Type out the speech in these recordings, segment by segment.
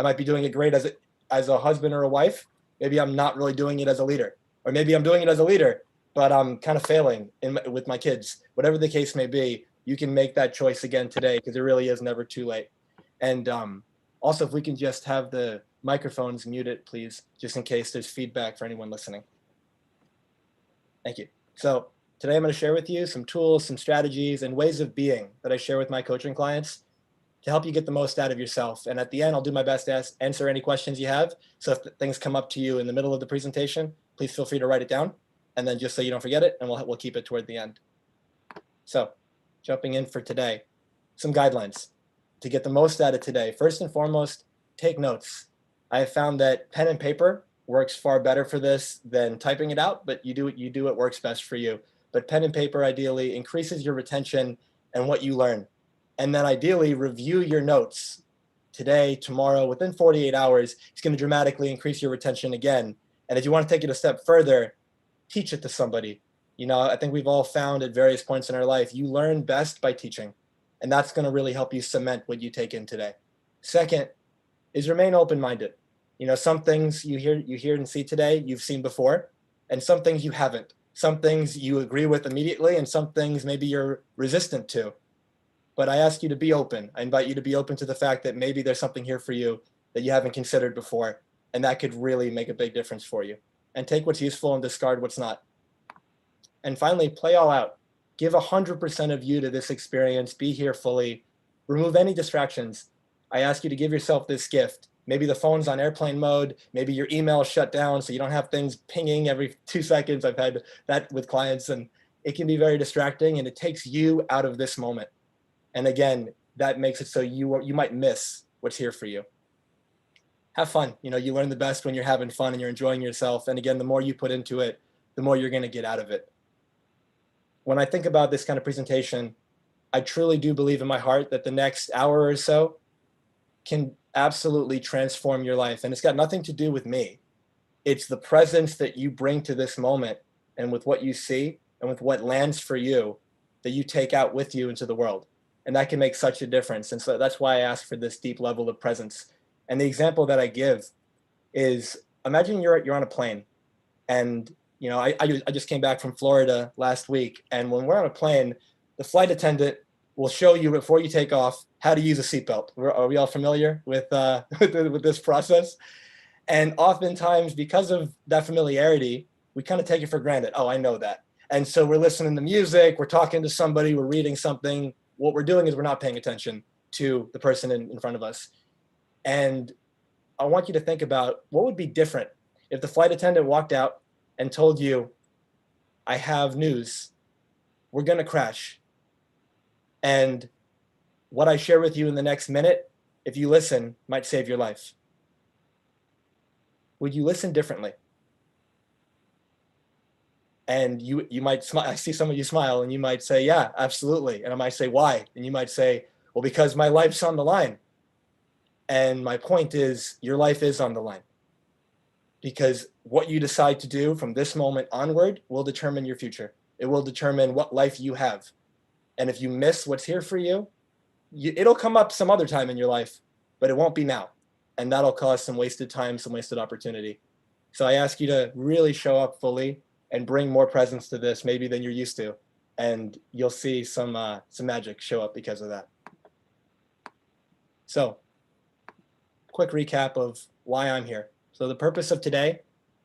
I might be doing it great as a husband or a wife. Maybe I'm not really doing it as a leader, or maybe I'm doing it as a leader, but I'm kind of failing with my kids. Whatever the case may be, you can make that choice again today, because it really is never too late. And also, if we can just have the microphones muted, please, just in case there's feedback for anyone listening. Thank you. So today I'm going to share with you some tools, some strategies, and ways of being that I share with my coaching clients to help you get the most out of yourself. And at the end, I'll do my best to answer any questions you have. So if things come up to you in the middle of the presentation, please feel free to write it down. And then just so you don't forget it, and we'll keep it toward the end. So jumping in for today, some guidelines to get the most out of today. First and foremost, take notes. I have found that pen and paper works far better for this than typing it out, but you do what works best for you. But pen and paper ideally increases your retention and what you learn. And then ideally review your notes today, tomorrow, within 48 hours. It's going to dramatically increase your retention again. And if you want to take it a step further, teach it to somebody. You know, I think we've all found at various points in our life, you learn best by teaching. And that's going to really help you cement what you take in today. Second is remain open-minded. You know, some things you hear and see today, you've seen before, and some things you haven't. Some things you agree with immediately, and some things maybe you're resistant to. But I ask you to be open. I invite you to be open to the fact that maybe there's something here for you that you haven't considered before, and that could really make a big difference for you. And take what's useful and discard what's not. And finally, play all out. Give 100% of you to this experience. Be here fully. Remove any distractions. I ask you to give yourself this gift. Maybe the phone's on airplane mode. Maybe your email is shut down so you don't have things pinging every 2 seconds. I've had that with clients, and it can be very distracting, and it takes you out of this moment. And again, that makes it so you might miss what's here for you. Have fun. You know, you learn the best when you're having fun and you're enjoying yourself. And again, the more you put into it, the more you're going to get out of it. When I think about this kind of presentation, I truly do believe in my heart that the next hour or so can absolutely transform your life. And it's got nothing to do with me. It's the presence that you bring to this moment, and with what you see and with what lands for you, that you take out with you into the world. And that can make such a difference. And so that's why I ask for this deep level of presence. And the example that I give is, imagine you're on a plane, and you know, I just came back from Florida last week, and when we're on a plane, the flight attendant will show you before you take off how to use a seatbelt. Are we all familiar with with this process? And oftentimes, because of that familiarity, we kind of take it for granted. Oh, I know that. And so we're listening to music, we're talking to somebody, we're reading something. What we're doing is we're not paying attention to the person in front of us. And I want you to think about what would be different if the flight attendant walked out and told you, I have news, we're going to crash. And what I share with you in the next minute, if you listen, might save your life. Would you listen differently? And you might smile. I see some of you smile, and you might say, yeah, absolutely. And I might say, why? And you might say, well, because my life's on the line. And my point is, your life is on the line. Because what you decide to do from this moment onward will determine your future. It will determine what life you have. And if you miss what's here for you, it'll come up some other time in your life, but it won't be now. And that'll cause some wasted time, some wasted opportunity. So I ask you to really show up fully and bring more presence to this, maybe than you're used to. And you'll see some magic show up because of that. So, quick recap of why I'm here. So the purpose of today,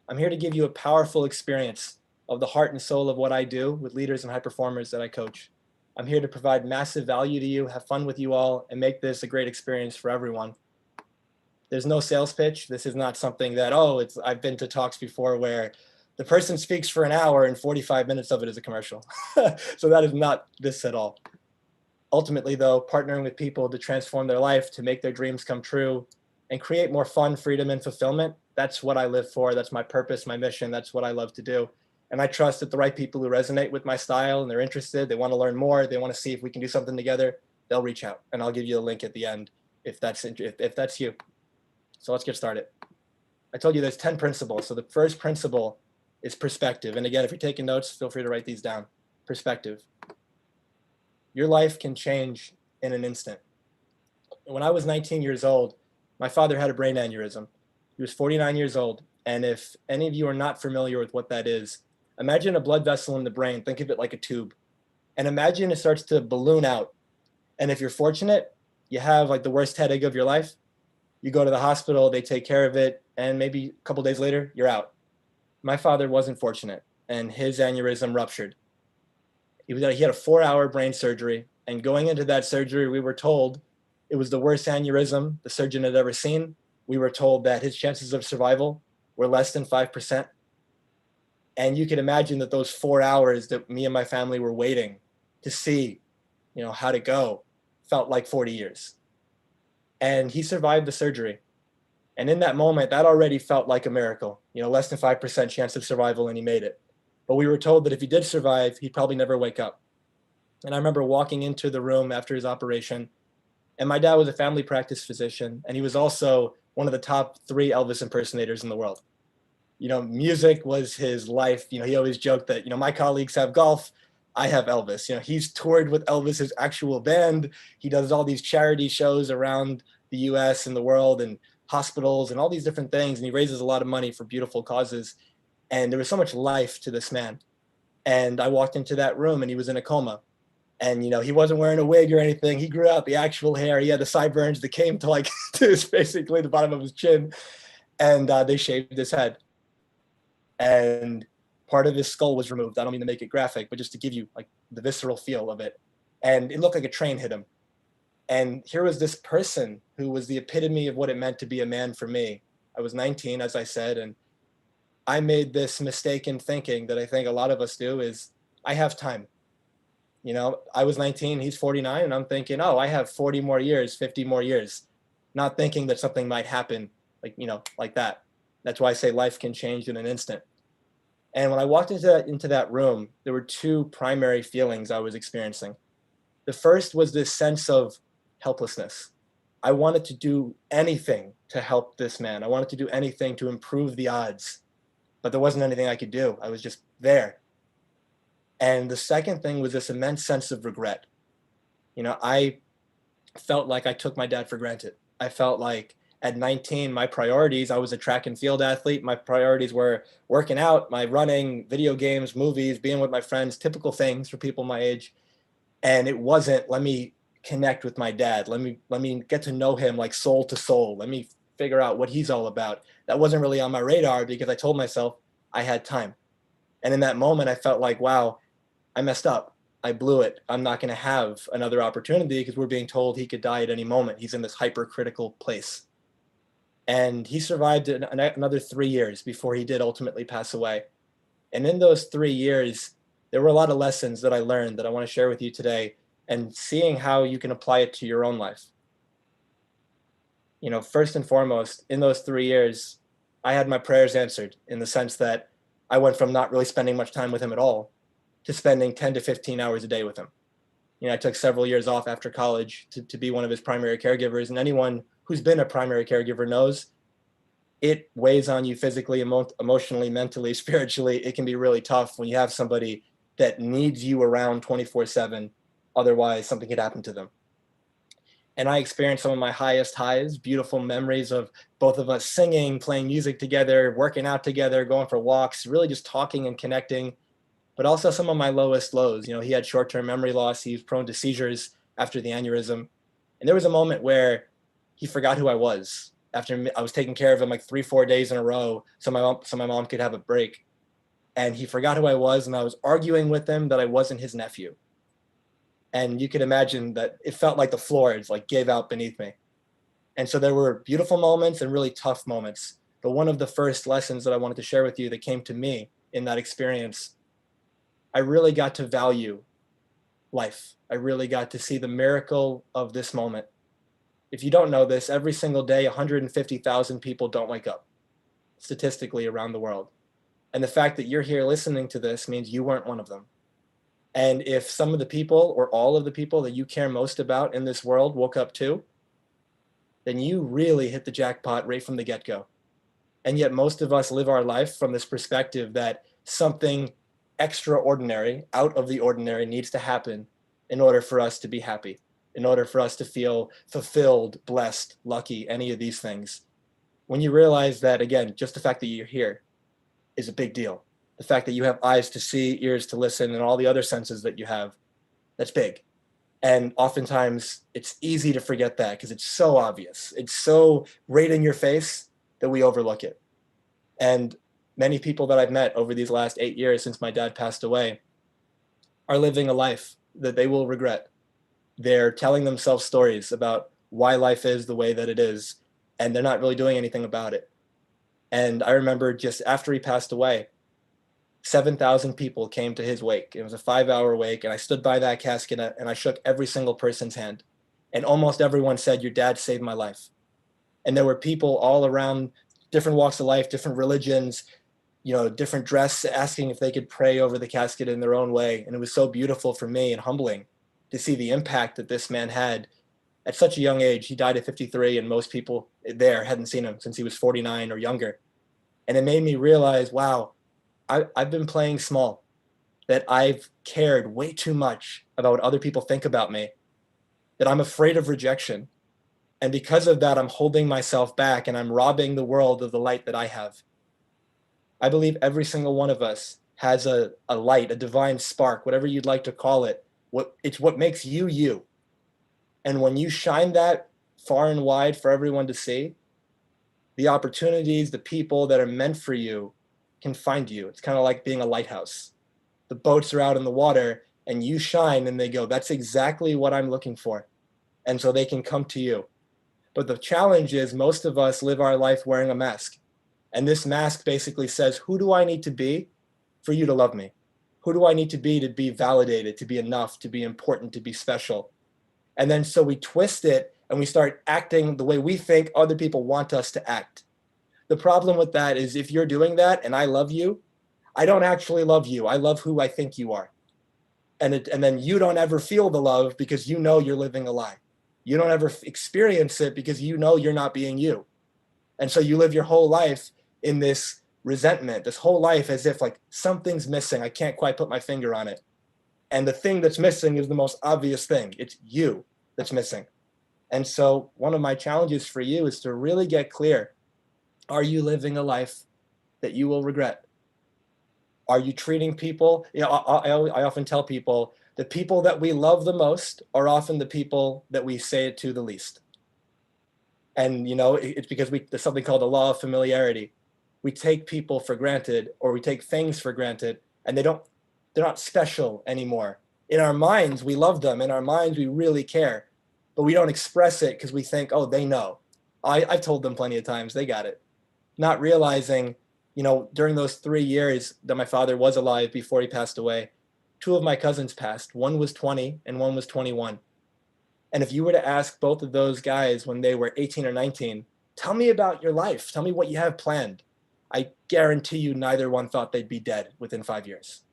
I'm here to give you a powerful experience of the heart and soul of what I do with leaders and high performers that I coach. I'm here to provide massive value to you, have fun with you all, and make this a great experience for everyone. There's no sales pitch. This is not something that, I've been to talks before where the person speaks for an hour and 45 minutes of it is a commercial. So that is not this at all. Ultimately, though, partnering with people to transform their life, to make their dreams come true, and create more fun, freedom, and fulfillment, that's what I live for. That's my purpose, my mission. That's what I love to do. And I trust that the right people who resonate with my style and they're interested, they want to learn more, they want to see if we can do something together, they'll reach out. And I'll give you a link at the end if that's you. So let's get started. I told you there's 10 principles. So the first principle is perspective. And again, if you're taking notes, feel free to write these down. Perspective. Your life can change in an instant. When I was 19 years old, My father had a brain aneurysm. He was 49 years old. And if any of you are not familiar with what that is, imagine a blood vessel in the brain. Think of it like a tube. And imagine it starts to balloon out. And if you're fortunate, you have like the worst headache of your life. You go to the hospital, they take care of it, and maybe a couple days later, you're out. My father wasn't fortunate, and his aneurysm ruptured. He had a 4-hour brain surgery. And going into that surgery, we were told it was the worst aneurysm the surgeon had ever seen. We were told that his chances of survival were less than 5%. And you can imagine that those 4 hours that me and my family were waiting to see, how to go felt like 40 years. And he survived the surgery. And in that moment, that already felt like a miracle, less than 5% chance of survival, and he made it. But we were told that if he did survive, he'd probably never wake up. And I remember walking into the room after his operation, and my dad was a family practice physician, and he was also one of the top 3 Elvis impersonators in the world. Music was his life. He always joked that, my colleagues have golf, I have Elvis. He's toured with Elvis's actual band. He does all these charity shows around the US and the world and hospitals and all these different things. And he raises a lot of money for beautiful causes. And there was so much life to this man. And I walked into that room and he was in a coma. And, he wasn't wearing a wig or anything. He grew out the actual hair. He had the sideburns that came to basically the bottom of his chin. And they shaved his head. And part of his skull was removed. I don't mean to make it graphic, but just to give you the visceral feel of it. And it looked like a train hit him. And here was this person who was the epitome of what it meant to be a man for me. I was 19, as I said, and I made this mistake in thinking that I think a lot of us do is I have time. I was 19, he's 49, and I'm thinking, oh, I have 40 more years, 50 more years, not thinking that something might happen like that. That's why I say life can change in an instant. And when I walked into that room, there were 2 primary feelings I was experiencing. The first was this sense of helplessness. I wanted to do anything to help this man. I wanted to do anything to improve the odds, but there wasn't anything I could do. I was just there. And the second thing was this immense sense of regret. I felt like I took my dad for granted. I felt like at 19, my priorities, I was a track and field athlete. My priorities were working out, my running, video games, movies, being with my friends, typical things for people my age. And it wasn't, let me connect with my dad. Let me get to know him like soul to soul. Let me figure out what he's all about. That wasn't really on my radar because I told myself I had time. And in that moment, I felt like, wow, I messed up. I blew it. I'm not going to have another opportunity because we're being told he could die at any moment. He's in this hypercritical place. And he survived another 3 years before he did ultimately pass away. And in those 3 years, there were a lot of lessons that I learned that I want to share with you today, and seeing how you can apply it to your own life. First and foremost, in those 3 years, I had my prayers answered in the sense that I went from not really spending much time with him at all to spending 10 to 15 hours a day with him. I took several years off after college to be one of his primary caregivers. And anyone who's been a primary caregiver knows it weighs on you physically, emotionally, mentally, spiritually. It can be really tough when you have somebody that needs you around 24/7. Otherwise, something could happen to them. And I experienced some of my highest highs, beautiful memories of both of us singing, playing music together, working out together, going for walks, really just talking and connecting. But also some of my lowest lows. He had short-term memory loss. He was prone to seizures after the aneurysm. And there was a moment where he forgot who I was after I was taking care of him 3-4 days in a row so my mom could have a break. And he forgot who I was, and I was arguing with him that I wasn't his nephew. And you could imagine that it felt like the floors gave out beneath me. And so there were beautiful moments and really tough moments. But one of the first lessons that I wanted to share with you that came to me in that experience, I really got to value life. I really got to see the miracle of this moment. If you don't know this, every single day, 150,000 people don't wake up, statistically around the world. And the fact that you're here listening to this means you weren't one of them. And if some of the people or all of the people that you care most about in this world woke up too, then you really hit the jackpot right from the get-go. And yet most of us live our life from this perspective that something extraordinary, out of the ordinary, needs to happen in order for us to be happy. in order for us to feel fulfilled, blessed, lucky, any of these things. When you realize that, again, just the fact that you're here is a big deal. The fact that you have eyes to see, ears to listen, and all the other senses that you have, that's big. And oftentimes it's easy to forget that because it's so obvious. It's so right in your face that we overlook it. And many people that I've met over these last 8 years since my dad passed away are living a life that they will regret. They're telling themselves stories about why life is the way that it is, and they're not really doing anything about it. And I remember just after he passed away, 7,000 people came to his wake. It was a 5-hour wake, and I stood by that casket and I shook every single person's hand. And almost everyone said, "Your dad saved my life." And there were people all around, different walks of life, different religions, different dress, asking if they could pray over the casket in their own way. And it was so beautiful for me and humbling to see the impact that this man had at such a young age. He died at 53, and most people there hadn't seen him since he was 49 or younger. And it made me realize, wow, I've been playing small, that I've cared way too much about what other people think about me, that I'm afraid of rejection. And because of that, I'm holding myself back and I'm robbing the world of the light that I have. I believe every single one of us has a light, a divine spark, whatever you'd like to call it. It's what makes you, you. And when you shine that far and wide for everyone to see, the opportunities, the people that are meant for you can find you. It's kind of like being a lighthouse. The boats are out in the water and you shine and they go, "That's exactly what I'm looking for." And so they can come to you. But the challenge is most of us live our life wearing a mask. And this mask basically says, who do I need to be for you to love me? Who do I need to be validated, to be enough, to be important, to be special? And then so we twist it and we start acting the way we think other people want us to act. The problem with that is if you're doing that and I love you, I don't actually love you. I love who I think you are. And then you don't ever feel the love because you know you're living a lie. You don't ever experience it because you know you're not being you. And so you live your whole life in this resentment, this whole life as if like something's missing. I can't quite put my finger on it. And the thing that's missing is the most obvious thing. It's you that's missing. And so one of my challenges for you is to really get clear. Are you living a life that you will regret? Are you treating people? I often tell people the people that we love the most are often the people that we say it to the least. And it's because there's something called the law of familiarity. We take people for granted, or we take things for granted, and they're not special anymore. In our minds, we love them. In our minds, we really care, but we don't express it because we think, oh, they know. I've told them plenty of times, they got it. Not realizing, during those 3 years that my father was alive before he passed away, 2 of my cousins passed. One was 20 and one was 21. And if you were to ask both of those guys when they were 18 or 19, tell me about your life. Tell me what you have planned. I guarantee you neither one thought they'd be dead within 5 years.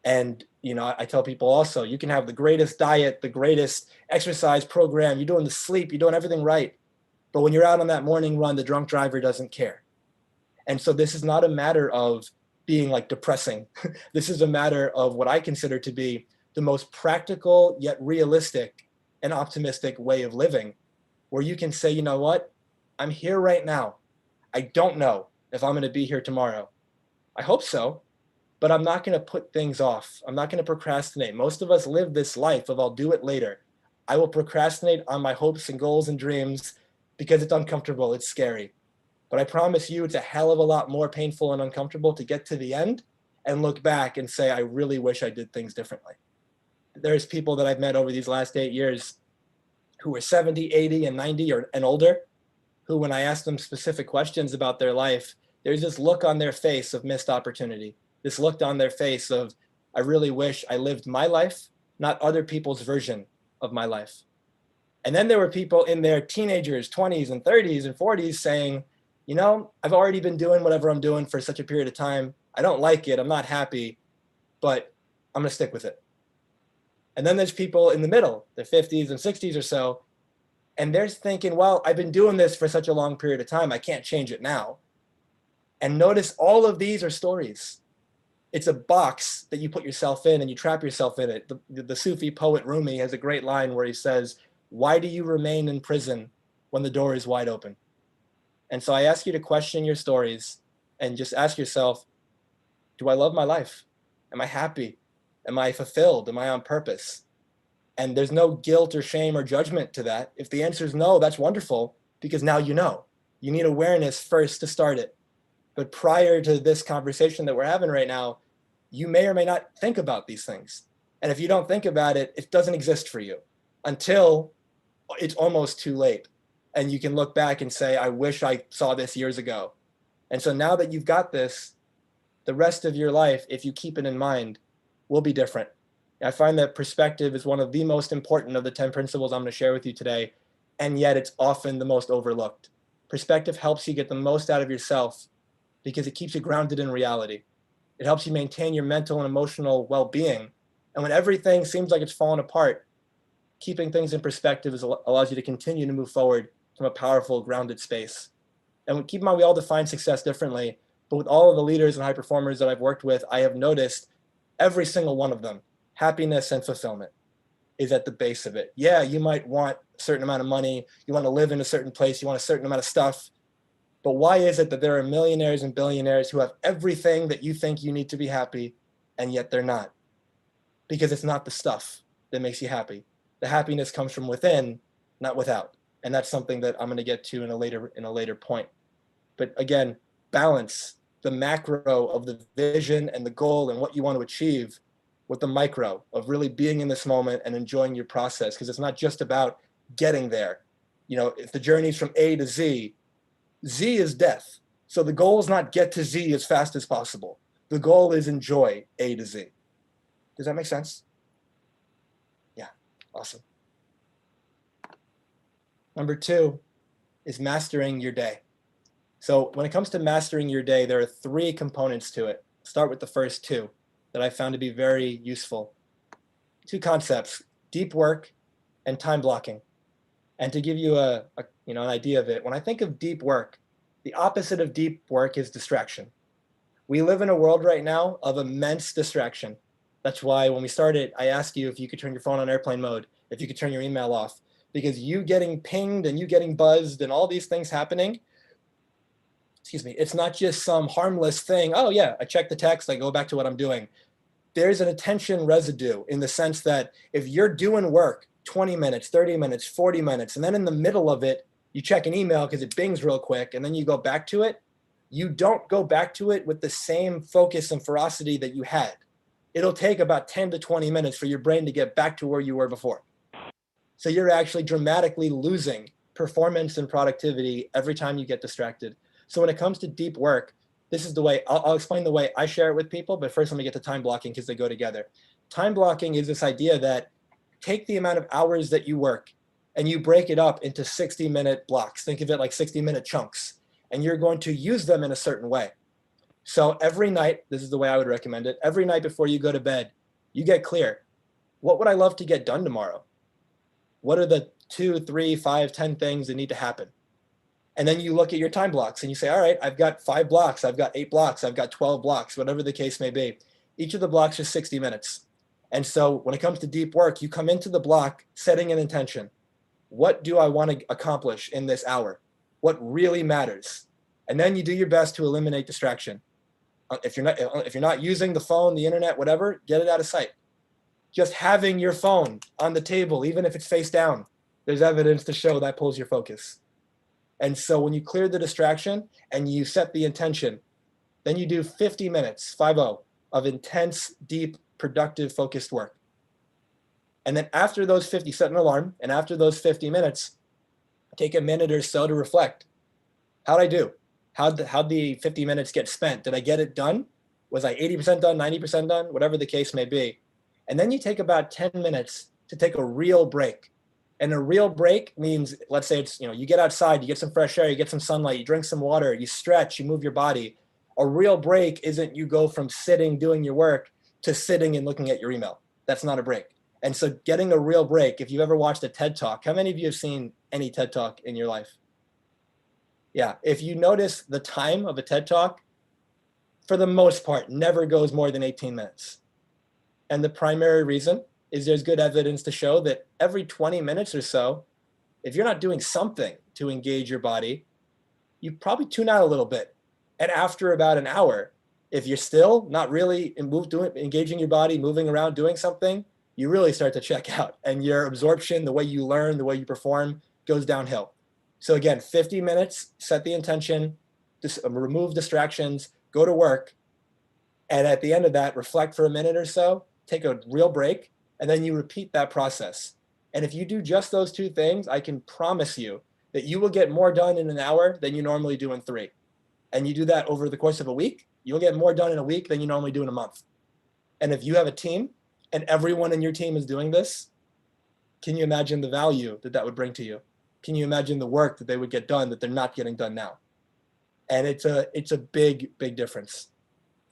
And, I tell people also, you can have the greatest diet, the greatest exercise program, you're doing the sleep, you're doing everything right. But when you're out on that morning run, the drunk driver doesn't care. And so this is not a matter of being like depressing. This is a matter of what I consider to be the most practical yet realistic and optimistic way of living, where you can say, you know what, I'm here right now. I don't know if I'm going to be here tomorrow. I hope so, but I'm not going to put things off. I'm not going to procrastinate. Most of us live this life of I'll do it later. I will procrastinate on my hopes and goals and dreams because it's uncomfortable, it's scary. But I promise you, it's a hell of a lot more painful and uncomfortable to get to the end and look back and say, I really wish I did things differently. There's people that I've met over these last 8 years who are 70, 80, and 90 and older, who when I ask them specific questions about their life, there's this look on their face of missed opportunity, this look on their face of, I really wish I lived my life, not other people's version of my life. And then there were people in their teenagers, 20s and 30s and 40s saying, I've already been doing whatever I'm doing for such a period of time. I don't like it. I'm not happy, but I'm going to stick with it. And then there's people in the middle, the 50s and 60s or so, and they're thinking, well, I've been doing this for such a long period of time. I can't change it now. And notice all of these are stories. It's a box that you put yourself in and you trap yourself in it. The Sufi poet Rumi has a great line where he says, "Why do you remain in prison when the door is wide open?" And so I ask you to question your stories and just ask yourself, do I love my life? Am I happy? Am I fulfilled? Am I on purpose? And there's no guilt or shame or judgment to that. If the answer is no, that's wonderful, because now you know. You need awareness first to start it. But prior to this conversation that we're having right now, you may or may not think about these things. And if you don't think about it, it doesn't exist for you until it's almost too late. And you can look back and say, I wish I saw this years ago. And so now that you've got this, the rest of your life, if you keep it in mind, will be different. I find that perspective is one of the most important of the 10 principles I'm going to share with you today, and yet it's often the most overlooked. Perspective helps you get the most out of yourself because it keeps you grounded in reality. It helps you maintain your mental and emotional well-being. And when everything seems like it's falling apart, keeping things in perspective allows you to continue to move forward from a powerful, grounded space. And keep in mind, we all define success differently, but with all of the leaders and high performers that I've worked with, I have noticed every single one of them, happiness and fulfillment is at the base of it. Yeah, you might want a certain amount of money, you want to live in a certain place, you want a certain amount of stuff, but why is it that there are millionaires and billionaires who have everything that you think you need to be happy, and yet they're not? Because it's not the stuff that makes you happy. The happiness comes from within, not without. And that's something that I'm going to get to in a later point. But again, balance the macro of the vision and the goal and what you want to achieve with the micro of really being in this moment and enjoying your process, because it's not just about getting there. You know, if the journey's from A to Z, Z is death. So the goal is not get to Z as fast as possible. The goal is enjoy A to Z. Does that make sense? Yeah, awesome. Number 2 is mastering your day. So when it comes to mastering your day, there are 3 components to it. Start with the first 2 that I found to be very useful. 2 concepts, deep work and time blocking. And to give you an idea of it, when I think of deep work, the opposite of deep work is distraction. We live in a world right now of immense distraction. That's why when we started, I asked you if you could turn your phone on airplane mode, if you could turn your email off, because you getting pinged and you getting buzzed and all these things happening, it's not just some harmless thing. Oh yeah, I check the text, I go back to what I'm doing. There's an attention residue in the sense that if you're doing work 20 minutes, 30 minutes, 40 minutes, and then in the middle of it, you check an email because it bings real quick, and then you go back to it, you don't go back to it with the same focus and ferocity that you had. It'll take about 10 to 20 minutes for your brain to get back to where you were before. So you're actually dramatically losing performance and productivity every time you get distracted. So when it comes to deep work, this is the way, I'll explain the way I share it with people, but first let me get to time blocking because they go together. Time blocking is this idea that take the amount of hours that you work and you break it up into 60-minute blocks. Think of it like 60-minute chunks, and you're going to use them in a certain way. So every night, this is the way I would recommend it, every night before you go to bed, you get clear. What would I love to get done tomorrow? What are the 2, 3, 5, 10 things that need to happen? And then you look at your time blocks and you say, all right, I've got 5 blocks, I've got 8 blocks, I've got 12 blocks, whatever the case may be. Each of the blocks is 60 minutes. And so when it comes to deep work, you come into the block setting an intention. What do I want to accomplish in this hour? What really matters? And then you do your best to eliminate distraction. If you're not using the phone, the internet, whatever, get it out of sight. Just having your phone on the table, even if it's face down, there's evidence to show that pulls your focus. And so when you clear the distraction and you set the intention, then you do 50 minutes, 50, of intense, deep, productive, focused work. And then after those 50, set an alarm, and after those 50 minutes, take a minute or so to reflect. How'd I do? How'd the 50 minutes get spent? Did I get it done? Was I 80% done, 90% done? Whatever the case may be. And then you take about 10 minutes to take a real break. And a real break means, let's say it's, you get outside, you get some fresh air, you get some sunlight, you drink some water, you stretch, you move your body. A real break isn't you go from sitting, doing your work, to sitting and looking at your email. That's not a break. And so getting a real break, if you've ever watched a TED Talk, how many of you have seen any TED Talk in your life? Yeah, if you notice the time of a TED Talk, for the most part, never goes more than 18 minutes. And the primary reason is there's good evidence to show that every 20 minutes or so, if you're not doing something to engage your body, you probably tune out a little bit. And after about an hour, if you're still not really engaging your body, moving around, doing something, you really start to check out. And your absorption, the way you learn, the way you perform, goes downhill. So again, 50 minutes, set the intention, remove distractions, go to work. And at the end of that, reflect for a minute or so, take a real break, and then you repeat that process. And if you do just those two things, I can promise you that you will get more done in an hour than you normally do in 3. And you do that over the course of a week, you'll get more done in a week than you normally do in a month. And if you have a team and everyone in your team is doing this, can you imagine the value that that would bring to you? Can you imagine the work that they would get done that they're not getting done now? And it's a big, big difference.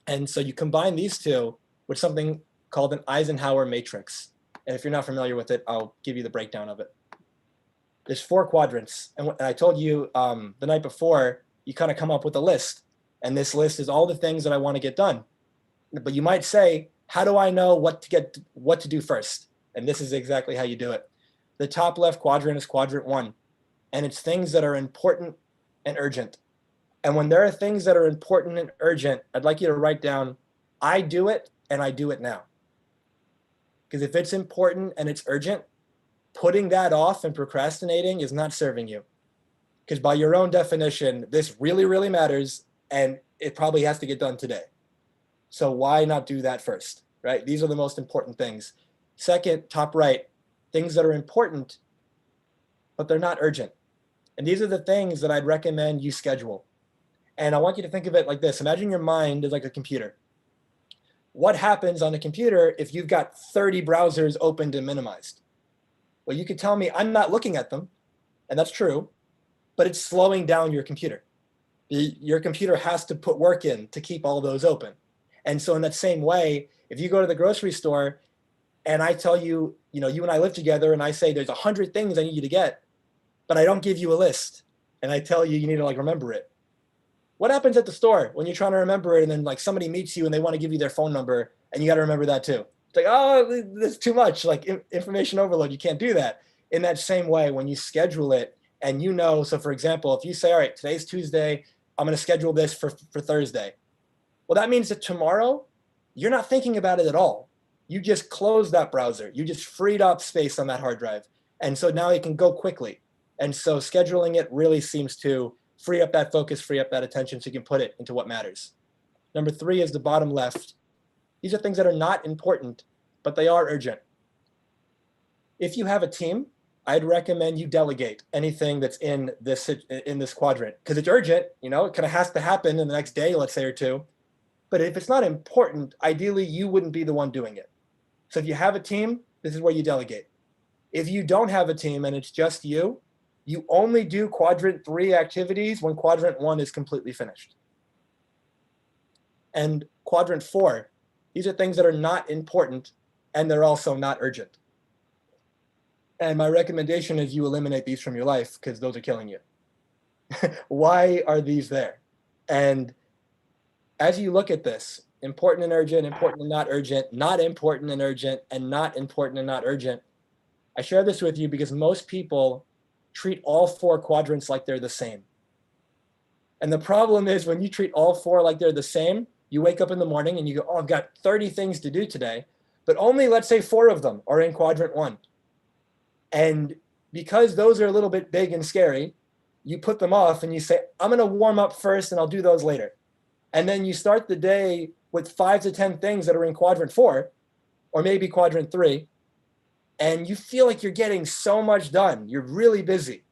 And so you combine these two with something called an Eisenhower matrix. And if you're not familiar with it, I'll give you the breakdown of it. There's 4 quadrants. And I told you the night before, you kind of come up with a list. And this list is all the things that I want to get done. But you might say, how do I know what to do first? And this is exactly how you do it. The top left quadrant is quadrant 1. And it's things that are important and urgent. And when there are things that are important and urgent, I'd like you to write down, I do it and I do it now. Because if it's important and it's urgent, putting that off and procrastinating is not serving you. Because by your own definition, this really, really matters and it probably has to get done today. So why not do that first, right? These are the most important things. Second, top right, things that are important, but they're not urgent. And these are the things that I'd recommend you schedule. And I want you to think of it like this. Imagine your mind is like a computer. What happens on a computer if you've got 30 browsers opened and minimized? Well, you could tell me I'm not looking at them, and that's true, but it's slowing down your computer. Your computer has to put work in to keep all those open. And so in that same way, if you go to the grocery store and I tell you, you and I live together and I say there's 100 things I need you to get, but I don't give you a list and I tell you need to remember it. What happens at the store when you're trying to remember it and then somebody meets you and they want to give you their phone number and you got to remember that too? It's like, oh, that's too much, information overload. You can't do that. In that same way, when you schedule it and so for example, if you say, all right, today's Tuesday, I'm going to schedule this for Thursday. Well, that means that tomorrow you're not thinking about it at all. You just closed that browser. You just freed up space on that hard drive. And so now it can go quickly. And so scheduling it really seems to free up that focus, free up that attention so you can put it into what matters. Number 3 is the bottom left. These are things that are not important, but they are urgent. If you have a team, I'd recommend you delegate anything that's in this quadrant because it's urgent, it kind of has to happen in the next day, let's say, or 2. But if it's not important, ideally you wouldn't be the one doing it. So if you have a team, this is where you delegate. If you don't have a team and it's just you only do quadrant 3 activities when quadrant 1 is completely finished. And quadrant 4, these are things that are not important and they're also not urgent. And my recommendation is you eliminate these from your life because those are killing you. Why are these there? And as you look at this, important and urgent, important and not urgent, not important and urgent, and not important and not urgent, I share this with you because most people treat all 4 quadrants like they're the same. And the problem is when you treat all 4 like they're the same, you wake up in the morning and you go, oh, I've got 30 things to do today, but only, let's say, 4 of them are in quadrant 1. And because those are a little bit big and scary, you put them off and you say, I'm going to warm up first and I'll do those later. And then you start the day with 5 to 10 things that are in quadrant 4, or maybe quadrant 3, and you feel like you're getting so much done. You're really busy.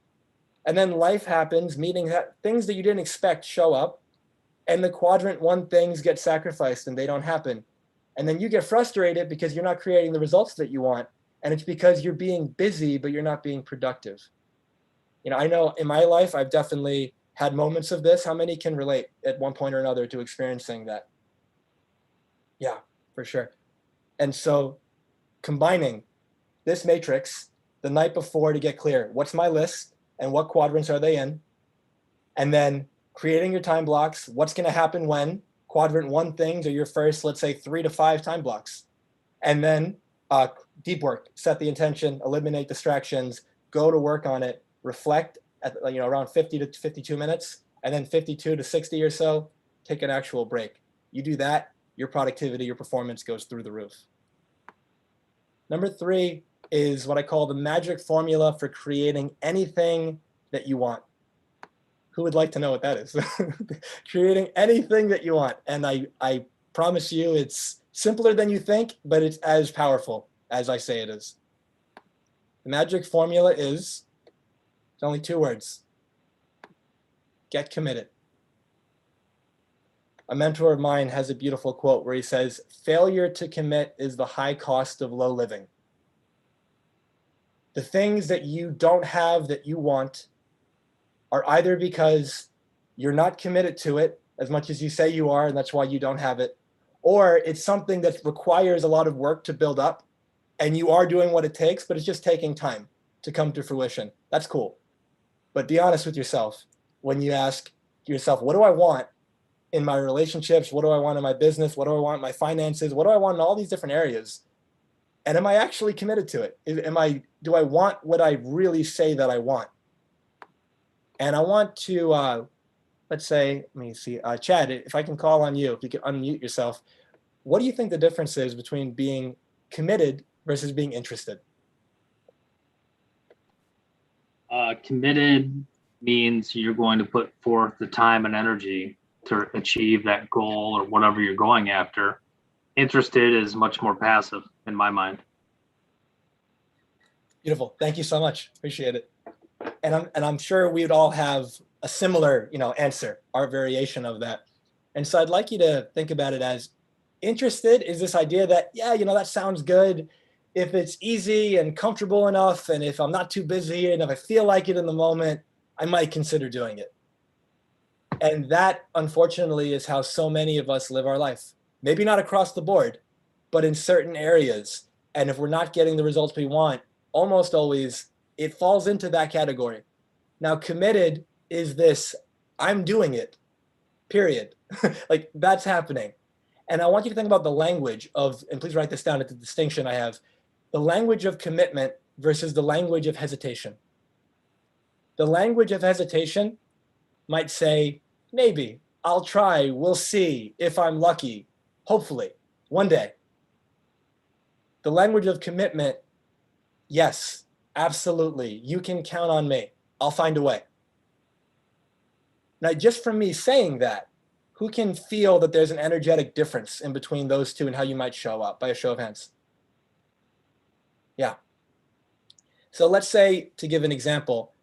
And then life happens, things that you didn't expect show up, and the quadrant 1 things get sacrificed and they don't happen. And then you get frustrated because you're not creating the results that you want. And it's because you're being busy, but you're not being productive. I know in my life, I've definitely had moments of this. How many can relate at one point or another to experiencing that? Yeah, for sure. And so combining this matrix the night before to get clear, what's my list and what quadrants are they in? And then creating your time blocks, what's going to happen when, quadrant 1 things are your first, let's say 3 to 5 time blocks. And then deep work, set the intention, eliminate distractions, go to work on it, reflect at around 50 to 52 minutes, and then 52 to 60 or so, take an actual break. You do that, your productivity, your performance goes through the roof. Number 3 is what I call the magic formula for creating anything that you want. Who would like to know what that is? Creating anything that you want. And I promise you it's simpler than you think, but it's as powerful as I say it is. The magic formula is, it's only 2 words. Get committed. A mentor of mine has a beautiful quote where he says, failure to commit is the high cost of low living. The things that you don't have that you want are either because you're not committed to it as much as you say you are, and that's why you don't have it, or it's something that requires a lot of work to build up, and you are doing what it takes, but it's just taking time to come to fruition. That's cool. But be honest with yourself when you ask yourself, what do I want in my relationships? What do I want in my business? What do I want in my finances? What do I want in all these different areas? And am I actually committed to it? Do I want what I really say that I want? And I want to, let's say, let me see, Chad, if I can call on you, if you can unmute yourself, what do you think the difference is between being committed versus being interested? Committed means you're going to put forth the time and energy to achieve that goal or whatever you're going after. Interested is much more passive in my mind. Beautiful. Thank you so much. Appreciate it. And I'm sure we would all have a similar, answer, our variation of that. And so I'd like you to think about it as interested is this idea that, yeah, that sounds good. If it's easy and comfortable enough, and if I'm not too busy, and if I feel like it in the moment, I might consider doing it. And that, unfortunately, is how so many of us live our life. Maybe not across the board, but in certain areas. And if we're not getting the results we want, almost always it falls into that category. Now, committed is this, I'm doing it, period. Like, that's happening. And I want you to think about the language of, and please write this down, it's a distinction I have, the language of commitment versus the language of hesitation. The language of hesitation might say, maybe, I'll try, we'll see, if I'm lucky, hopefully, one day. The language of commitment, yes, absolutely, you can count on me, I'll find a way. Now, just from me saying that, who can feel that there's an energetic difference in between those two and how you might show up, by a show of hands? Yeah. So let's say, to give an example,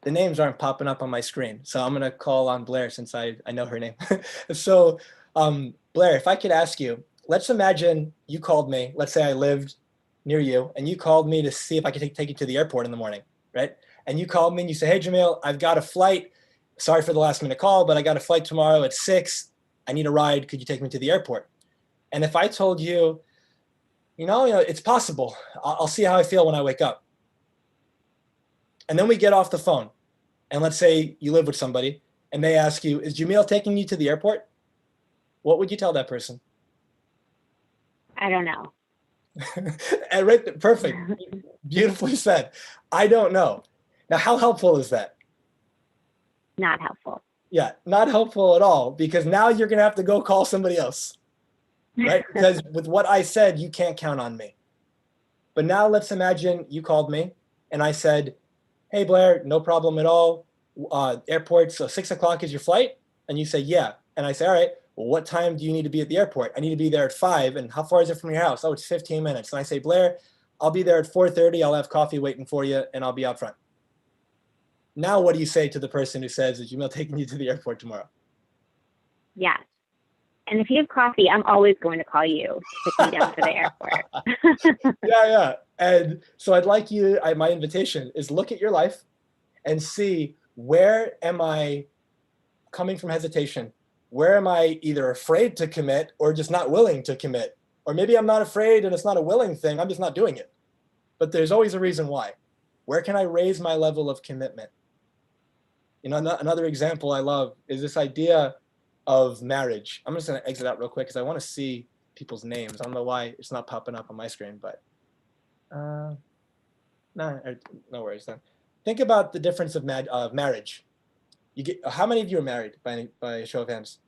the names aren't popping up on my screen, so I'm going to call on Blair since I know her name. So Blair, if I could ask you, let's imagine you called me, let's say I lived near you, and you called me to see if I could take you to the airport in the morning, right? And you called me and you say, hey, Jamil, I've got a flight. Sorry for the last minute call, but I got a flight tomorrow at 6. I need a ride. Could you take me to the airport? And if I told you, it's possible. I'll see how I feel when I wake up. And then we get off the phone. And let's say you live with somebody and they ask you, is Jamil taking you to the airport? What would you tell that person? I don't know. And right, perfect. Beautifully said. I don't know. Now, how helpful is that? Not helpful. Yeah, not helpful at all, because now you're going to have to go call somebody else, right? Because with what I said, you can't count on me. But now let's imagine you called me and I said, hey, Blair, no problem at all. Airport, so 6 o'clock is your flight? And you say, yeah. And I say, all right, well, what time do you need to be at the airport? I need to be there at 5. And how far is it from your house? Oh, it's 15 minutes. And I say, Blair, I'll be there at 4:30. I'll have coffee waiting for you, and I'll be out front. Now, what do you say to the person who says, is Jamil taking you to the airport tomorrow? Yes. And if you have coffee, I'm always going to call you to take me down to the airport. Yeah. And so I'd like you, my invitation is look at your life and see, where am I coming from hesitation? Where am I either afraid to commit or just not willing to commit? Or maybe I'm not afraid and it's not a willing thing, I'm just not doing it. But there's always a reason why. Where can I raise my level of commitment? Another example I love is this idea of marriage. I'm just going to exit out real quick because I want to see people's names. I don't know why it's not popping up on my screen, but no, no worries then. Think about the difference of marriage. You get, how many of you are married by a show of hands?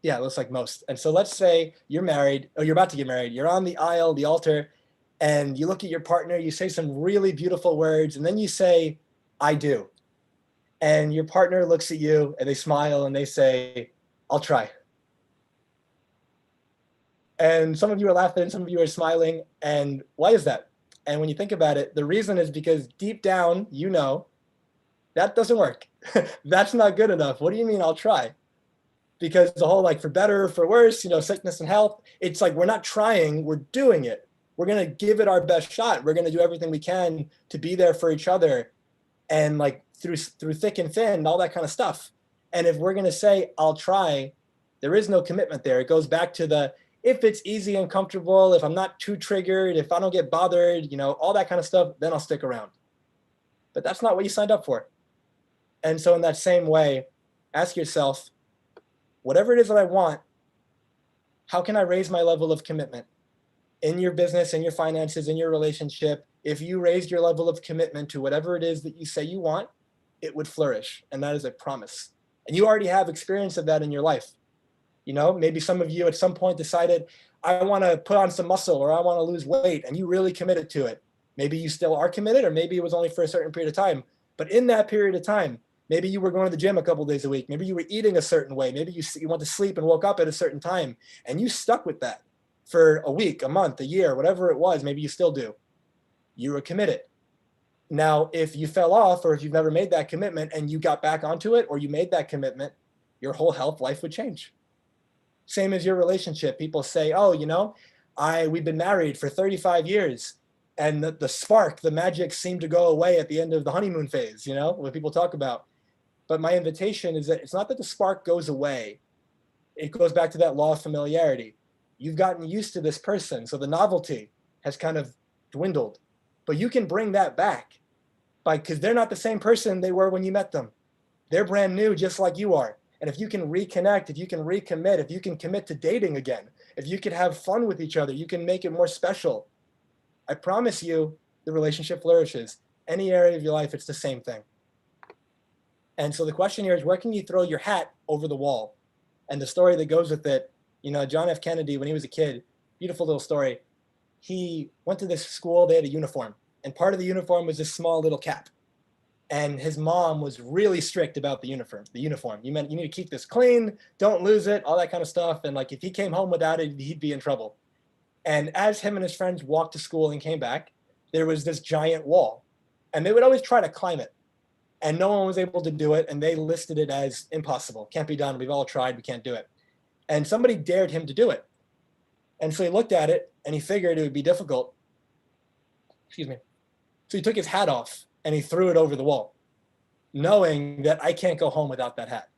Yeah, it looks like most. And so let's say you're married, or you're about to get married. You're on the aisle, the altar, and you look at your partner, you say some really beautiful words, and then you say, I do. And your partner looks at you and they smile and they say, I'll try. And some of you are laughing, some of you are smiling. And why is that? And when you think about it, the reason is because deep down, you know, that doesn't work. That's not good enough. What do you mean I'll try? Because the whole like for better or for worse, you know, sickness and health, it's like we're not trying, we're doing it. We're going to give it our best shot. We're going to do everything we can to be there for each other and like through thick and thin, all that kind of stuff. And if we're going to say, I'll try, there is no commitment there. It goes back to the, if it's easy and comfortable, if I'm not too triggered, if I don't get bothered, you know, all that kind of stuff, then I'll stick around. But that's not what you signed up for. And so in that same way, ask yourself, whatever it is that I want, how can I raise my level of commitment in your business, in your finances, in your relationship? If you raised your level of commitment to whatever it is that you say you want, it would flourish. And that is a promise. And you already have experience of that in your life. You know, maybe some of you at some point decided, I want to put on some muscle or I want to lose weight, and you really committed to it. Maybe you still are committed, or maybe it was only for a certain period of time. But in that period of time, maybe you were going to the gym a couple of days a week. Maybe you were eating a certain way. Maybe you went to sleep and woke up at a certain time, and you stuck with that for a week, a month, a year, whatever it was. Maybe you still do. You were committed. Now, if you fell off, or if you've never made that commitment and you got back onto it, or you made that commitment, your whole health life would change. Same as your relationship. People say, oh, you know, we've been married for 35 years. And the spark, the magic seemed to go away at the end of the honeymoon phase, you know, what people talk about. But my invitation is that it's not that the spark goes away. It goes back to that law of familiarity. You've gotten used to this person, so the novelty has kind of dwindled. But you can bring that back because they're not the same person they were when you met them. They're brand new, just like you are. And if you can reconnect, if you can recommit, if you can commit to dating again, if you can have fun with each other, you can make it more special. I promise you, the relationship flourishes. Any area of your life, it's the same thing. And so the question here is, where can you throw your hat over the wall? And the story that goes with it, you know, John F. Kennedy, when he was a kid, beautiful little story. He went to this school, they had a uniform. And part of the uniform was this small little cap. And his mom was really strict about the uniform. You need to keep this clean, don't lose it, all that kind of stuff. And like, if he came home without it, he'd be in trouble. And as him and his friends walked to school and came back, there was this giant wall. And they would always try to climb it. And no one was able to do it. And they listed it as impossible. Can't be done. We've all tried. We can't do it. And somebody dared him to do it. And so he looked at it and he figured it would be difficult. Excuse me. So he took his hat off and he threw it over the wall, knowing that I can't go home without that hat.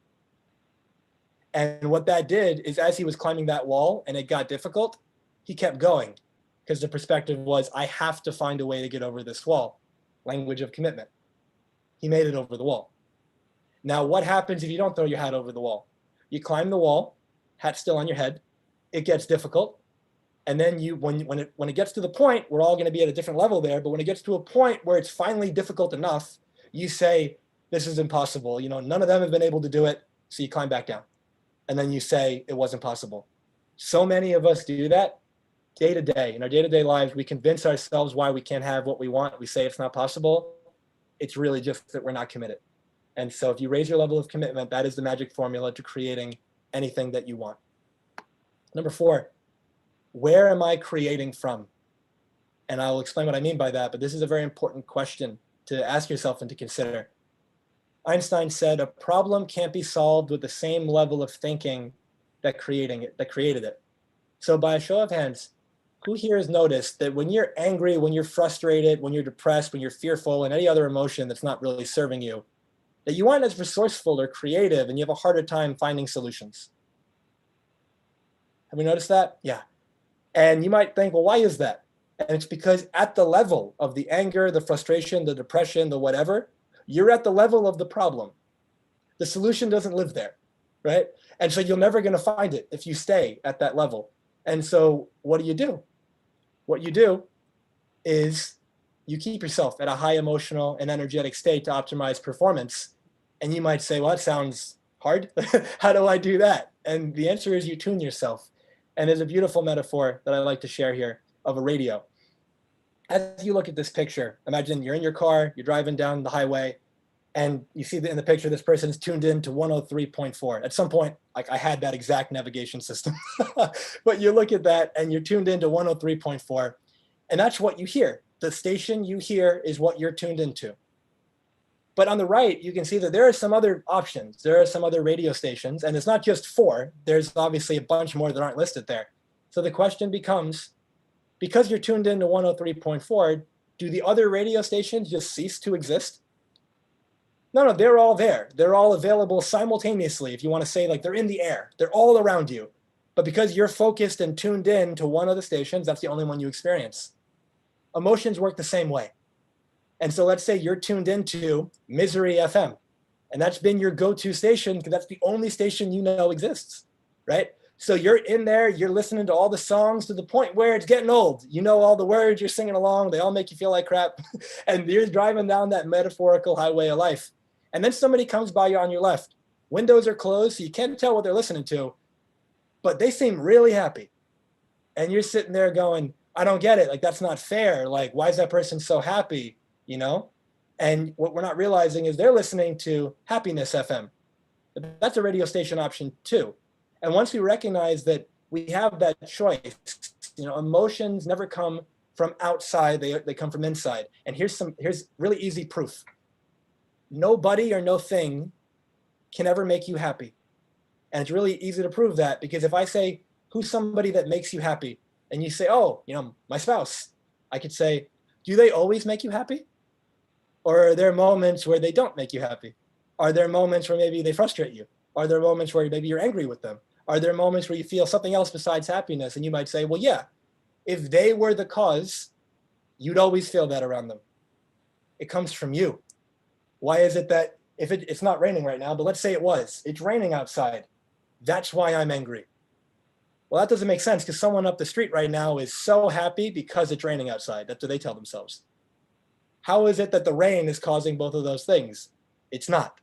And what that did is, as he was climbing that wall and it got difficult, he kept going because the perspective was, I have to find a way to get over this wall. Language of commitment. He made it over the wall. Now, what happens if you don't throw your hat over the wall? You climb the wall, hat's still on your head. It gets difficult. And then when it gets to the point, we're all going to be at a different level there, but when it gets to a point where it's finally difficult enough, you say, this is impossible. You know, none of them have been able to do it, so you climb back down. And then you say, it wasn't possible. So many of us do that day to day. In our day-to-day lives, we convince ourselves why we can't have what we want. We say it's not possible. It's really just that we're not committed. And so if you raise your level of commitment, that is the magic formula to creating anything that you want. Number 4, where am I creating from? And I'll explain what I mean by that, but this is a very important question to ask yourself and to consider. Einstein said, a problem can't be solved with the same level of thinking that created it. So by a show of hands, who here has noticed that when you're angry, when you're frustrated, when you're depressed, when you're fearful, and any other emotion that's not really serving you, that you aren't as resourceful or creative and you have a harder time finding solutions? Have we noticed that? Yeah. And you might think, well, why is that? And it's because at the level of the anger, the frustration, the depression, the whatever, you're at the level of the problem. The solution doesn't live there, right? And so you're never going to find it if you stay at that level. And so what do? What you do is you keep yourself at a high emotional and energetic state to optimize performance. And you might say, well, that sounds hard. How do I do that? And the answer is you tune yourself. And there's a beautiful metaphor that I like to share here of a radio. As you look at this picture, imagine you're in your car, you're driving down the highway, and you see that in the picture, this person's tuned in to 103.4. At some point, like I had that exact navigation system, but you look at that and you're tuned into 103.4, and that's what you hear. The station you hear is what you're tuned into. But on the right, you can see that there are some other options. There are some other radio stations, and it's not just 4. There's obviously a bunch more that aren't listed there. So the question becomes, because you're tuned into 103.4, do the other radio stations just cease to exist? No, they're all there. They're all available simultaneously. If you want to say like they're in the air, they're all around you. But because you're focused and tuned in to one of the stations, that's the only one you experience. Emotions work the same way. And so let's say you're tuned into Misery FM, and that's been your go-to station because that's the only station you know exists, right? So you're in there, you're listening to all the songs to the point where it's getting old. You know all the words, you're singing along, they all make you feel like crap. And you're driving down that metaphorical highway of life. And then somebody comes by you on your left. Windows are closed, so you can't tell what they're listening to, but they seem really happy. And you're sitting there going, I don't get it. Like, that's not fair. Like, why is that person so happy? You know? And what we're not realizing is they're listening to Happiness FM. That's a radio station option too. And once we recognize that we have that choice, you know, emotions never come from outside, they come from inside. And here's really easy proof. Nobody or no thing can ever make you happy. And it's really easy to prove that, because if I say, who's somebody that makes you happy? And you say, oh, you know, my spouse. I could say, do they always make you happy? Or are there moments where they don't make you happy? Are there moments where maybe they frustrate you? Are there moments where maybe you're angry with them? Are there moments where you feel something else besides happiness? And you might say, well, yeah, if they were the cause, you'd always feel that around them. It comes from you. Why is it that if it's not raining right now, but let's say it was, it's raining outside. That's why I'm angry. Well, that doesn't make sense because someone up the street right now is so happy because it's raining outside. That's what they tell themselves. How is it that the rain is causing both of those things? It's not.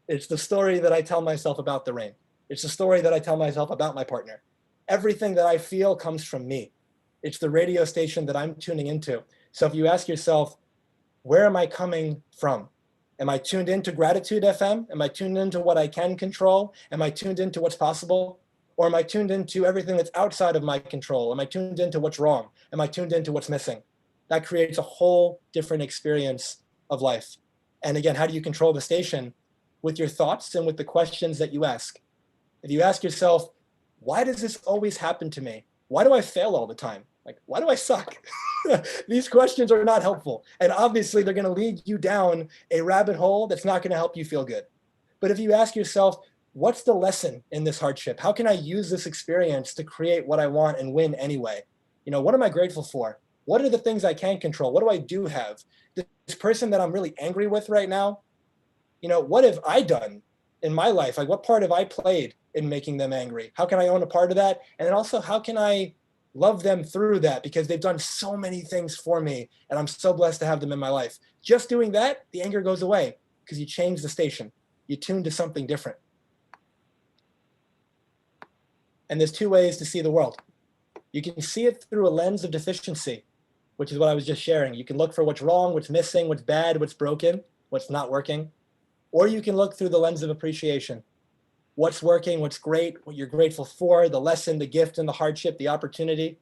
It's the story that I tell myself about the rain. It's the story that I tell myself about my partner. Everything that I feel comes from me. It's the radio station that I'm tuning into. So if you ask yourself, where am I coming from? Am I tuned into Gratitude FM? Am I tuned into what I can control? Am I tuned into what's possible? Or am I tuned into everything that's outside of my control? Am I tuned into what's wrong? Am I tuned into what's missing? That creates a whole different experience of life. And again, how do you control the station? With your thoughts and with the questions that you ask. If you ask yourself, why does this always happen to me? Why do I fail all the time? Like, why do I suck? These questions are not helpful. And obviously they're going to lead you down a rabbit hole that's not going to help you feel good. But if you ask yourself, what's the lesson in this hardship? How can I use this experience to create what I want and win anyway? You know, what am I grateful for? What are the things I can control? What do I have? This person that I'm really angry with right now, you know, what have I done in my life? Like, what part have I played in making them angry? How can I own a part of that? And then also, how can I love them through that? Because they've done so many things for me, and I'm so blessed to have them in my life. Just doing that, the anger goes away because you change the station. You tune to something different. And there's 2 ways to see the world. You can see it through a lens of deficiency, which is what I was just sharing. You can look for what's wrong, what's missing, what's bad, what's broken, what's not working. Or you can look through the lens of appreciation. What's working, what's great, what you're grateful for, the lesson, the gift, and the hardship, the opportunity.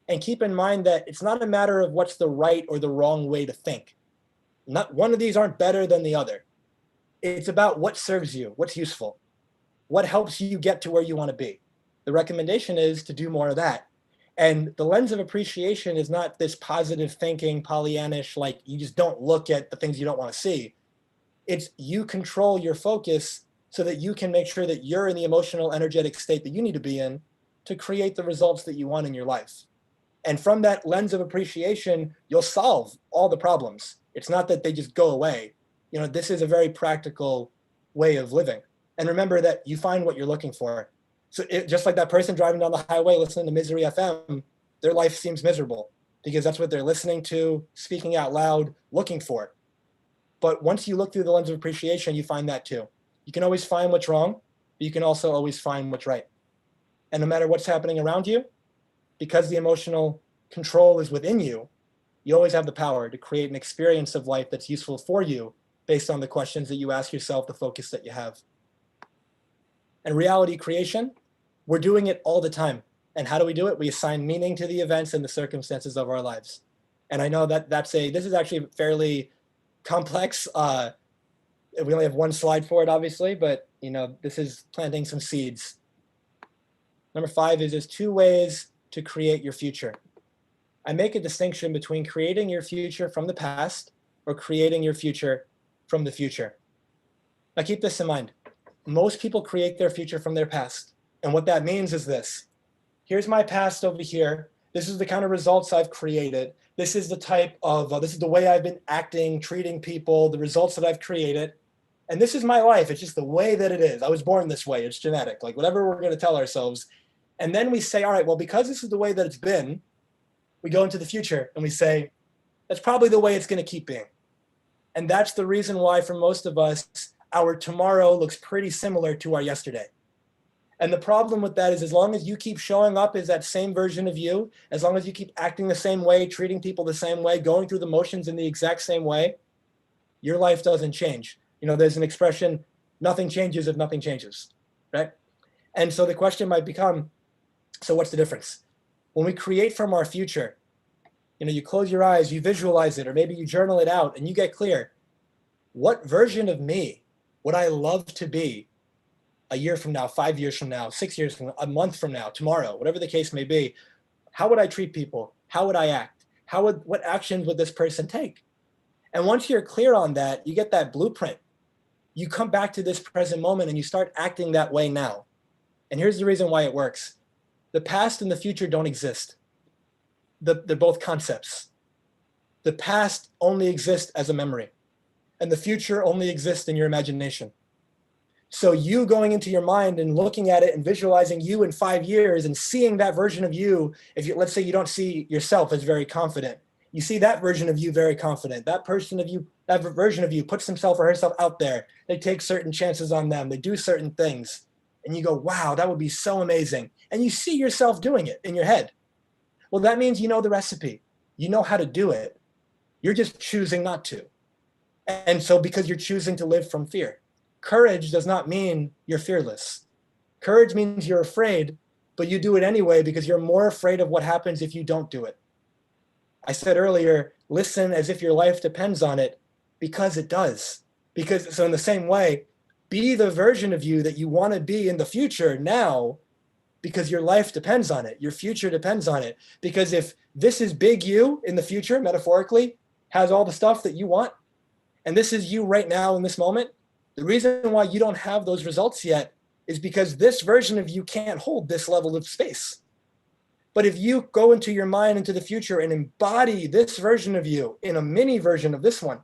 And keep in mind that it's not a matter of what's the right or the wrong way to think. Not one of these aren't better than the other. It's about what serves you, what's useful, what helps you get to where you want to be. The recommendation is to do more of that. And the lens of appreciation is not this positive thinking, Pollyannish, like you just don't look at the things you don't want to see. It's you control your focus so that you can make sure that you're in the emotional, energetic state that you need to be in to create the results that you want in your life. And from that lens of appreciation, you'll solve all the problems. It's not that they just go away. You know, this is a very practical way of living. And remember that you find what you're looking for. So just like that person driving down the highway listening to Misery FM, their life seems miserable because that's what they're listening to, speaking out loud, looking for. But once you look through the lens of appreciation, you find that too. You can always find what's wrong, but you can also always find what's right. And no matter what's happening around you, because the emotional control is within you, you always have the power to create an experience of life that's useful for you based on the questions that you ask yourself, the focus that you have. And reality creation, we're doing it all the time. And how do we do it? We assign meaning to the events and the circumstances of our lives. And I know that this is actually fairly complex. We only have one slide for it, obviously, but this is planting some seeds. Number 5 is there's 2 ways to create your future. I make a distinction between creating your future from the past or creating your future from the future. Now keep this in mind. Most people create their future from their past. And what that means is this. Here's my past over here. This is the kind of results I've created. This is the type of, this is the way I've been acting, treating people, the results that I've created. And this is my life. It's just the way that it is. I was born this way. It's genetic, like whatever we're going to tell ourselves. And then we say, all right, well, because this is the way that it's been, we go into the future and we say, that's probably the way it's going to keep being. And that's the reason why for most of us, our tomorrow looks pretty similar to our yesterday. And the problem with that is as long as you keep showing up as that same version of you, as long as you keep acting the same way, treating people the same way, going through the motions in the exact same way, your life doesn't change. There's an expression, nothing changes if nothing changes, right? And so the question might become, so what's the difference? When we create from our future, you close your eyes, you visualize it, or maybe you journal it out and you get clear. What version of me would I love to be a year from now, 5 years from now, 6 years from now, a month from now, tomorrow, whatever the case may be? How would I treat people? How would I act? What actions would this person take? And once you're clear on that, you get that blueprint. You come back to this present moment and you start acting that way now. And here's the reason why it works. The past and the future don't exist. They're both concepts. The past only exists as a memory, and the future only exists in your imagination. So you going into your mind and looking at it and visualizing you in 5 years and seeing that version of you, let's say you don't see yourself as very confident, you see that version of you very confident. That version of you puts himself or herself out there. They take certain chances on them. They do certain things. And you go, wow, that would be so amazing. And you see yourself doing it in your head. Well, that means you know the recipe. You know how to do it. You're just choosing not to. And so because you're choosing to live from fear. Courage does not mean you're fearless. Courage means you're afraid, but you do it anyway because you're more afraid of what happens if you don't do it. I said earlier, listen as if your life depends on it, because it does. So in the same way, be the version of you that you want to be in the future now, because your life depends on it. Your future depends on it. Because if this is big you in the future, metaphorically, has all the stuff that you want, and this is you right now in this moment, the reason why you don't have those results yet is because this version of you can't hold this level of space. But if you go into your mind into the future and embody this version of you in a mini version of this one,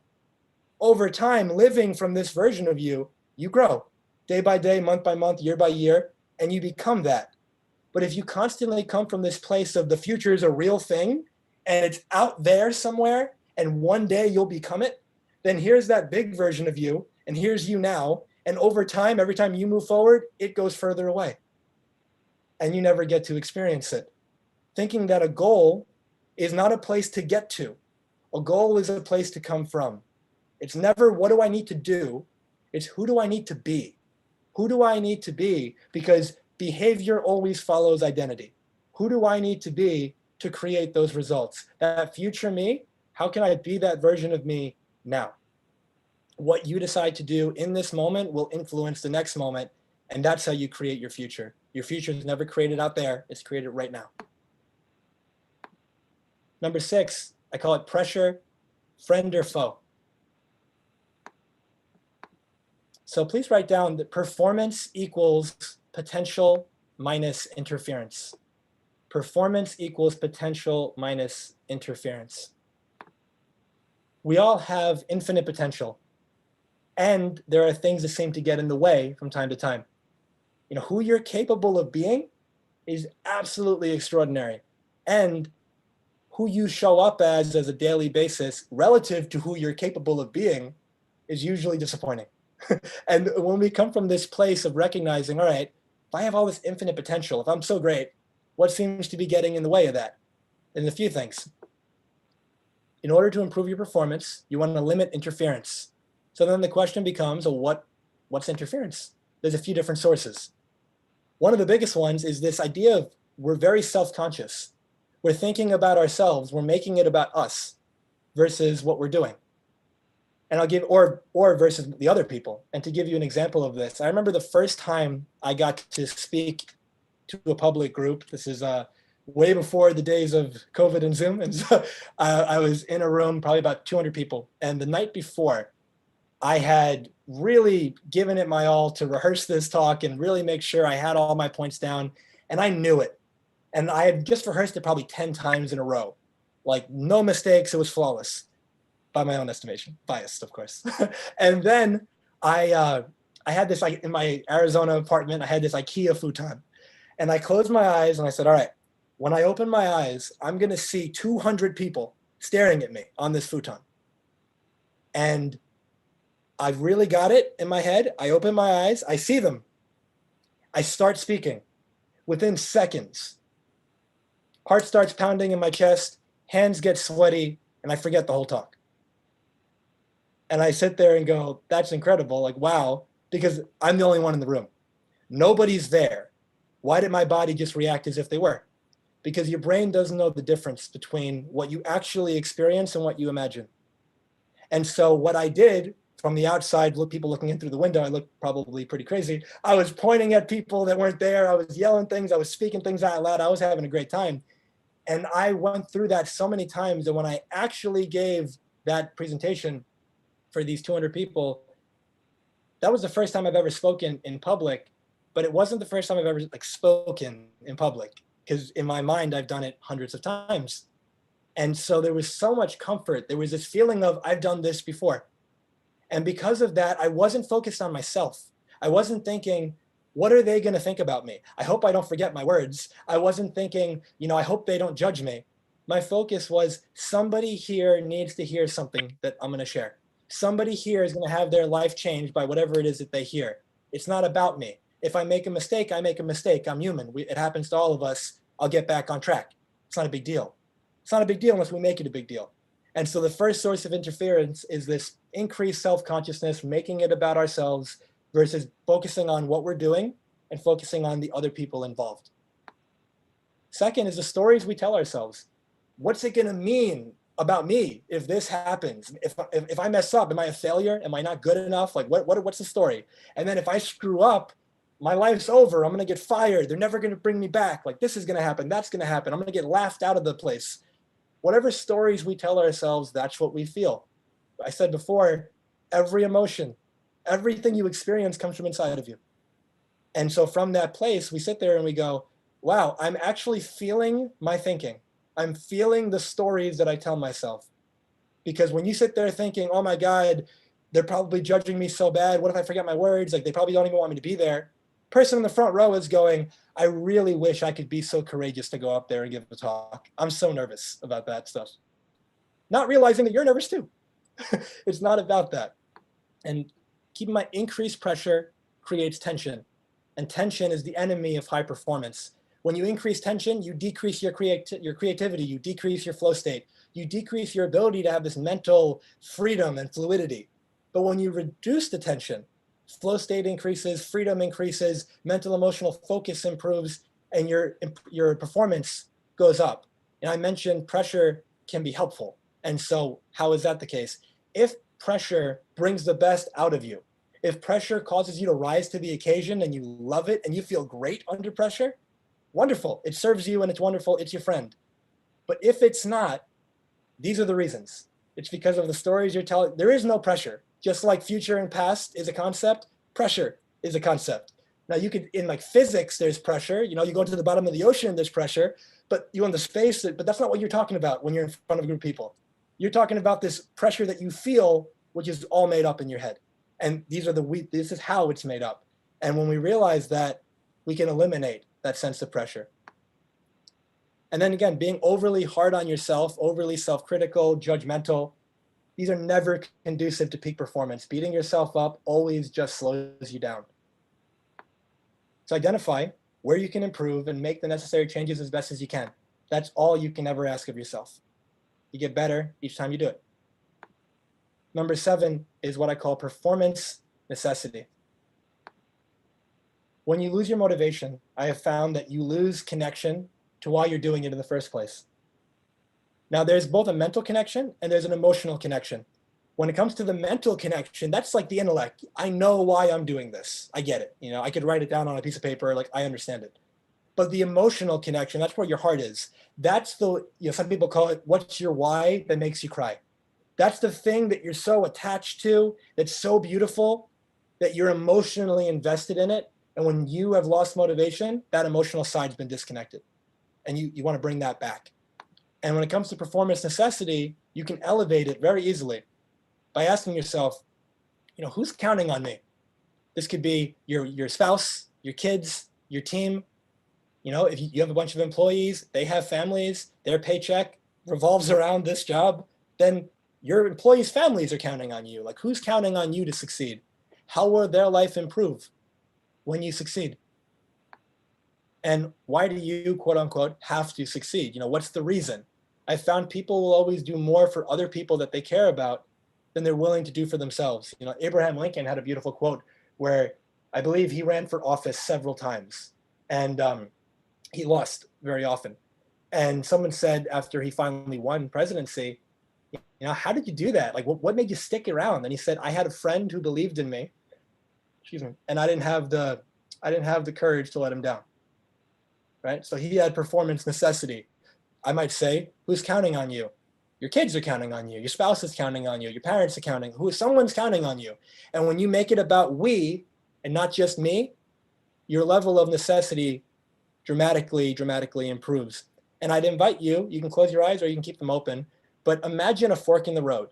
over time, living from this version of you, you grow day by day, month by month, year by year, and you become that. But if you constantly come from this place of the future is a real thing and it's out there somewhere and one day you'll become it, then here's that big version of you and here's you now. And over time, every time you move forward, it goes further away and you never get to experience it. Thinking that a goal is not a place to get to. A goal is a place to come from. It's never, what do I need to do? It's who do I need to be? Who do I need to be? Because behavior always follows identity. Who do I need to be to create those results? That future me, how can I be that version of me now? What you decide to do in this moment will influence the next moment, and that's how you create your future. Your future is never created out there, it's created right now. Number 6, I call it pressure, friend or foe. So please write down that performance equals potential minus interference. Performance equals potential minus interference. We all have infinite potential. And there are things that seem to get in the way from time to time. You know, who you're capable of being is absolutely extraordinary. And who you show up as a daily basis relative to who you're capable of being is usually disappointing. And when we come from this place of recognizing, all right, if I have all this infinite potential, if I'm so great, what seems to be getting in the way of that? And a few things. In order to improve your performance, you want to limit interference. So then the question becomes, well, what's interference? There's a few different sources. One of the biggest ones is this idea of we're very self-conscious. We're thinking about ourselves, we're making it about us versus what we're doing. And I'll give, or versus the other people. And to give you an example of this, I remember the first time I got to speak to a public group. This is way before the days of COVID and Zoom. And so I was in a room, probably about 200 people. And the night before, I had really given it my all to rehearse this talk and really make sure I had all my points down. And I knew it. And I had just rehearsed it probably 10 times in a row. Like no mistakes, it was flawless. By my own estimation, biased, of course. And then I had this, like in my Arizona apartment, I had this IKEA futon. And I closed my eyes and I said, all right, when I open my eyes, I'm gonna see 200 people staring at me on this futon. And I've really got it in my head. I open my eyes, I see them. I start speaking. Within seconds, heart starts pounding in my chest, hands get sweaty, and I forget the whole talk. And I sit there and go, that's incredible, like, wow, because I'm the only one in the room. Nobody's there. Why did my body just react as if they were? Because your brain doesn't know the difference between what you actually experience and what you imagine. And so what I did from the outside, people looking in through the window, I looked probably pretty crazy. I was pointing at people that weren't there. I was yelling things. I was speaking things out loud. I was having a great time. And I went through that so many times that when I actually gave that presentation for these 200 people, that was the first time I've ever spoken in public, but it wasn't the first time I've ever spoken in public, because in my mind, I've done it hundreds of times. And so there was so much comfort. There was this feeling of, I've done this before. And because of that, I wasn't focused on myself. I wasn't thinking, what are they going to think about me? I hope I don't forget my words. I wasn't thinking, I hope they don't judge me. My focus was, somebody here needs to hear something that I'm going to share. Somebody here is going to have their life changed by whatever it is that they hear. It's not about me. If I make a mistake, I make a mistake. I'm human. It happens to all of us. I'll get back on track. It's not a big deal. It's not a big deal unless we make it a big deal. And so the first source of interference is this increased self-consciousness, making it about ourselves versus focusing on what we're doing and focusing on the other people involved. Second is the stories we tell ourselves. What's it going to mean about me if this happens? If I mess up, am I a failure? Am I not good enough? Like what's the story? And then if I screw up, my life's over. I'm going to get fired. They're never going to bring me back. Like this is going to happen. That's going to happen. I'm going to get laughed out of the place. Whatever stories we tell ourselves, that's what we feel. I said before, every emotion, everything you experience comes from inside of you. And so from that place, we sit there and we go, wow, I'm actually feeling my thinking. I'm feeling the stories that I tell myself. Because when you sit there thinking, oh my God, they're probably judging me so bad. What if I forget my words? Like they probably don't even want me to be there. Person in the front row is going, I really wish I could be so courageous to go up there and give a talk. I'm so nervous about that stuff. Not realizing that you're nervous too. It's not about that. And keep in mind, increased pressure creates tension. And tension is the enemy of high performance. When you increase tension, you decrease your creativity, you decrease your flow state, you decrease your ability to have this mental freedom and fluidity. But when you reduce the tension, flow state increases, freedom increases, mental emotional focus improves, and your performance goes up. And I mentioned pressure can be helpful. And so how is that the case? If pressure brings the best out of you, if pressure causes you to rise to the occasion and you love it and you feel great under pressure, wonderful. It serves you and it's wonderful. It's your friend. But if it's not, these are the reasons. It's because of the stories you're telling. There is no pressure. Just like future and past is a concept, pressure is a concept. Now you could, in like physics, there's pressure. You go to the bottom of the ocean, there's pressure, but you in the space, but that's not what you're talking about when you're in front of a group of people. You're talking about this pressure that you feel, which is all made up in your head. And this is how it's made up. And when we realize that, we can eliminate that sense of pressure. And then again, being overly hard on yourself, overly self-critical, judgmental, these are never conducive to peak performance. Beating yourself up always just slows you down. So identify where you can improve and make the necessary changes as best as you can. That's all you can ever ask of yourself. You get better each time you do it. Number 7 is what I call performance necessity. When you lose your motivation, I have found that you lose connection to why you're doing it in the first place. Now, there's both a mental connection and there's an emotional connection. When it comes to the mental connection, that's like the intellect. I know why I'm doing this. I get it. I could write it down on a piece of paper, like I understand it. But the emotional connection, that's where your heart is. That's some people call it, what's your why that makes you cry? That's the thing that you're so attached to, that's so beautiful, that you're emotionally invested in it. And when you have lost motivation, that emotional side's been disconnected. And you want to bring that back. And when it comes to performance necessity, you can elevate it very easily by asking yourself, who's counting on me? This could be your spouse, your kids, your team. If you have a bunch of employees, they have families, their paycheck revolves around this job, then your employees' families are counting on you. Like, who's counting on you to succeed? How will their life improve when you succeed? And why do you, quote unquote, have to succeed? What's the reason? I found people will always do more for other people that they care about than they're willing to do for themselves. Abraham Lincoln had a beautiful quote where I believe he ran for office several times and he lost very often. And someone said after he finally won presidency, how did you do that? Like, what made you stick around? And he said, I had a friend who believed in me, and I didn't have the courage to let him down. Right? So he had performance necessity. I might say, who's counting on you? Your kids are counting on you. Your spouse is counting on you. Your parents are counting. Someone's counting on you. And when you make it about we and not just me, your level of necessity dramatically improves. And I'd invite you can close your eyes or you can keep them open, but imagine a fork in the road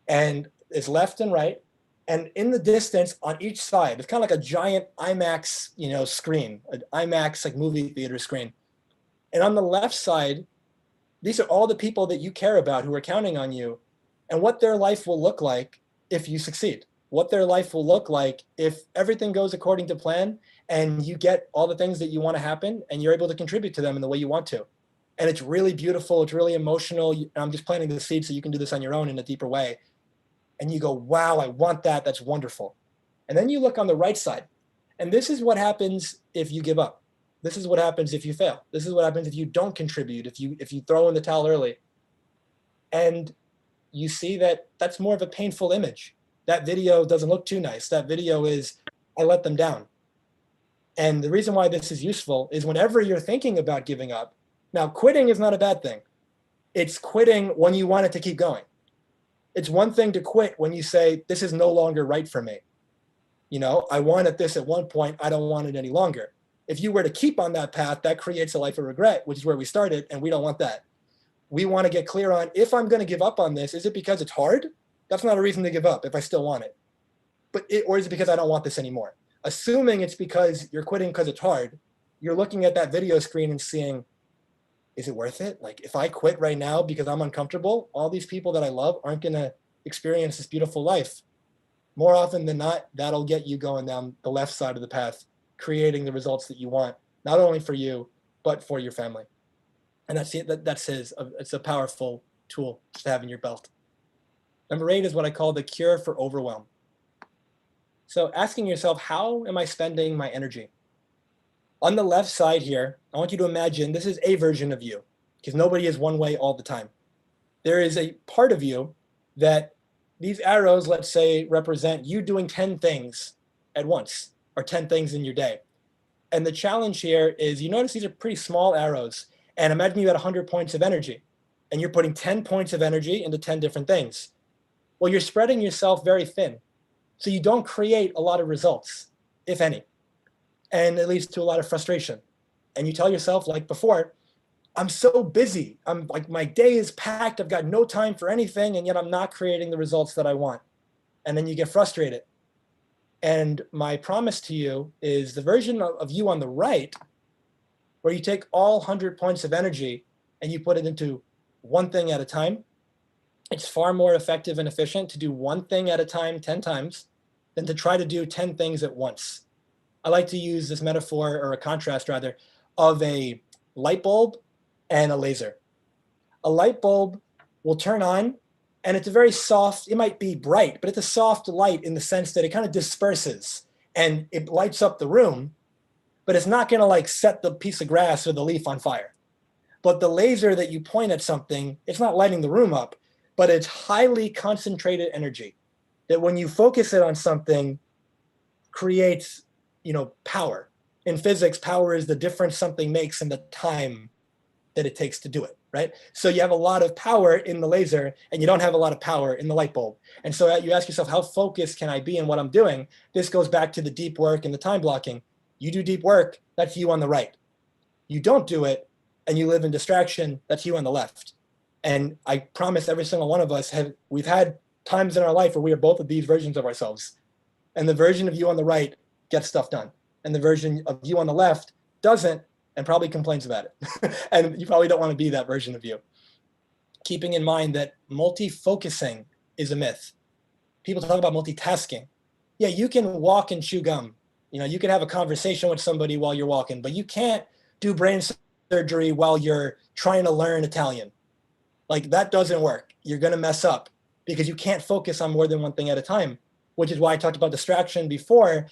and it's left and right. And in the distance on each side, it's kind of like a giant IMAX, screen, an IMAX like movie theater screen. And on the left side, these are all the people that you care about who are counting on you and what their life will look like if you succeed, what their life will look like if everything goes according to plan and you get all the things that you want to happen and you're able to contribute to them in the way you want to. And it's really beautiful. It's really emotional. I'm just planting the seed so you can do this on your own in a deeper way. And you go, wow, I want that. That's wonderful. And then you look on the right side. And this is what happens if you give up. This is what happens if you fail. This is what happens if you don't contribute, if you throw in the towel early. And you see that that's more of a painful image. That video doesn't look too nice. That video is, I let them down. And the reason why this is useful is whenever you're thinking about giving up, now quitting is not a bad thing. It's quitting when you want it to keep going. It's one thing to quit when you say, this is no longer right for me. I wanted this at one point, I don't want it any longer. If you were to keep on that path, that creates a life of regret, which is where we started, and we don't want that. We want to get clear on, if I'm going to give up on this, is it because it's hard? That's not a reason to give up if I still want it. Or is it because I don't want this anymore? Assuming it's because you're quitting because it's hard, you're looking at that video screen and seeing, is it worth it? Like, if I quit right now because I'm uncomfortable, all these people that I love aren't going to experience this beautiful life. More often than not, that'll get you going down the left side of the path, creating the results that you want, not only for you, but for your family. And it's a powerful tool to have in your belt. Number 8 is what I call the cure for overwhelm. So asking yourself, how am I spending my energy? On the left side here, I want you to imagine this is a version of you, because nobody is one way all the time. There is a part of you that these arrows, let's say, represent you doing 10 things at once, or 10 things in your day. And the challenge here is, you notice these are pretty small arrows. And imagine you had 100 points of energy, and you're putting 10 points of energy into 10 different things. Well, you're spreading yourself very thin. So you don't create a lot of results, if any. And it leads to a lot of frustration. And you tell yourself, like before, I'm so busy. I'm like, my day is packed. I've got no time for anything. And yet I'm not creating the results that I want. And then you get frustrated. And my promise to you is the version of you on the right, where you take all 100 points of energy and you put it into one thing at a time. It's far more effective and efficient to do one thing at a time 10 times than to try to do 10 things at once. I like to use this metaphor, or a contrast rather, of a light bulb and a laser. A light bulb will turn on, and it's a very soft, it might be bright, but it's a soft light in the sense that it kind of disperses and it lights up the room, but it's not going to like set the piece of grass or the leaf on fire. But the laser that you point at something, it's not lighting the room up, but it's highly concentrated energy that when you focus it on something creates, power. In physics, power is the difference something makes in the time that it takes to do it, right? So you have a lot of power in the laser and you don't have a lot of power in the light bulb. And so you ask yourself, how focused can I be in what I'm doing? This goes back to the deep work and the time blocking. You do deep work, that's you on the right. You don't do it and you live in distraction, that's you on the left. And I promise every single one of us we've had times in our life where we are both of these versions of ourselves. And the version of you on the right gets stuff done. And the version of you on the left doesn't, and probably complains about it. And you probably don't want to be that version of you. Keeping in mind that multi-focusing is a myth. People talk about multitasking. Yeah, you can walk and chew gum. You can have a conversation with somebody while you're walking, but you can't do brain surgery while you're trying to learn Italian. Like, that doesn't work. You're going to mess up because you can't focus on more than one thing at a time, which is why I talked about distraction before.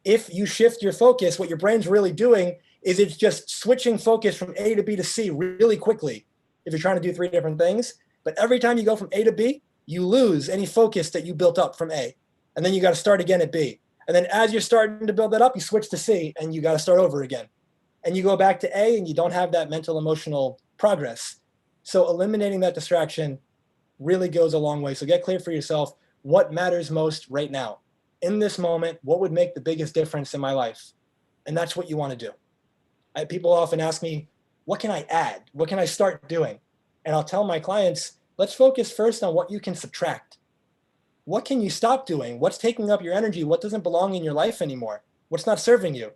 If you shift your focus, what your brain's really doing is it's just switching focus from A to B to C really quickly if you're trying to do 3 different things. But every time you go from A to B, you lose any focus that you built up from A. And then you got to start again at B. And then as you're starting to build that up, you switch to C and you got to start over again. And you go back to A and you don't have that mental, emotional progress. So eliminating that distraction really goes a long way. So get clear for yourself what matters most right now. In this moment, what would make the biggest difference in my life? And that's what you want to do. People often ask me, what can I add? What can I start doing? And I'll tell my clients, let's focus first on what you can subtract. What can you stop doing? What's taking up your energy? What doesn't belong in your life anymore? What's not serving you?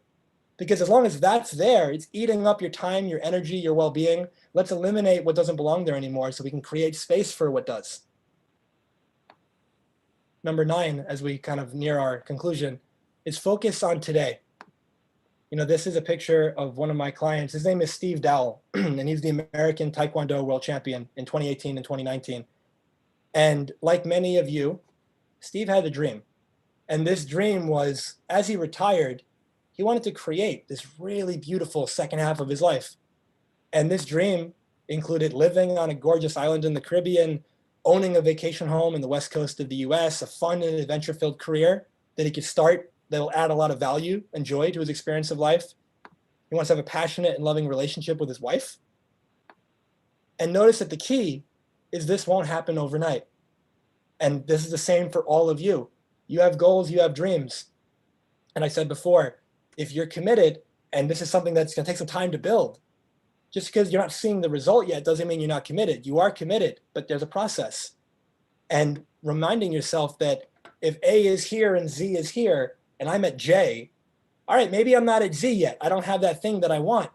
Because as long as that's there, it's eating up your time, your energy, your well-being. Let's eliminate what doesn't belong there anymore so we can create space for what does. Number 9, as we kind of near our conclusion, is focus on today. This is a picture of one of my clients. His name is Steve Dowell, and he's the American Taekwondo world champion in 2018 and 2019. And like many of you, Steve had a dream. And this dream was, as he retired, he wanted to create this really beautiful second half of his life. And this dream included living on a gorgeous island in the Caribbean, owning a vacation home in the west coast of the US, a fun and adventure-filled career that he could start that'll add a lot of value and joy to his experience of life. He wants to have a passionate and loving relationship with his wife. And notice that the key is this won't happen overnight. And this is the same for all of you. You have goals, you have dreams. And I said before, if you're committed, and this is something that's going to take some time to build, just because you're not seeing the result yet doesn't mean you're not committed. You are committed, but there's a process. And reminding yourself that if A is here and Z is here, and I'm at J, all right, maybe I'm not at Z yet. I don't have that thing that I want,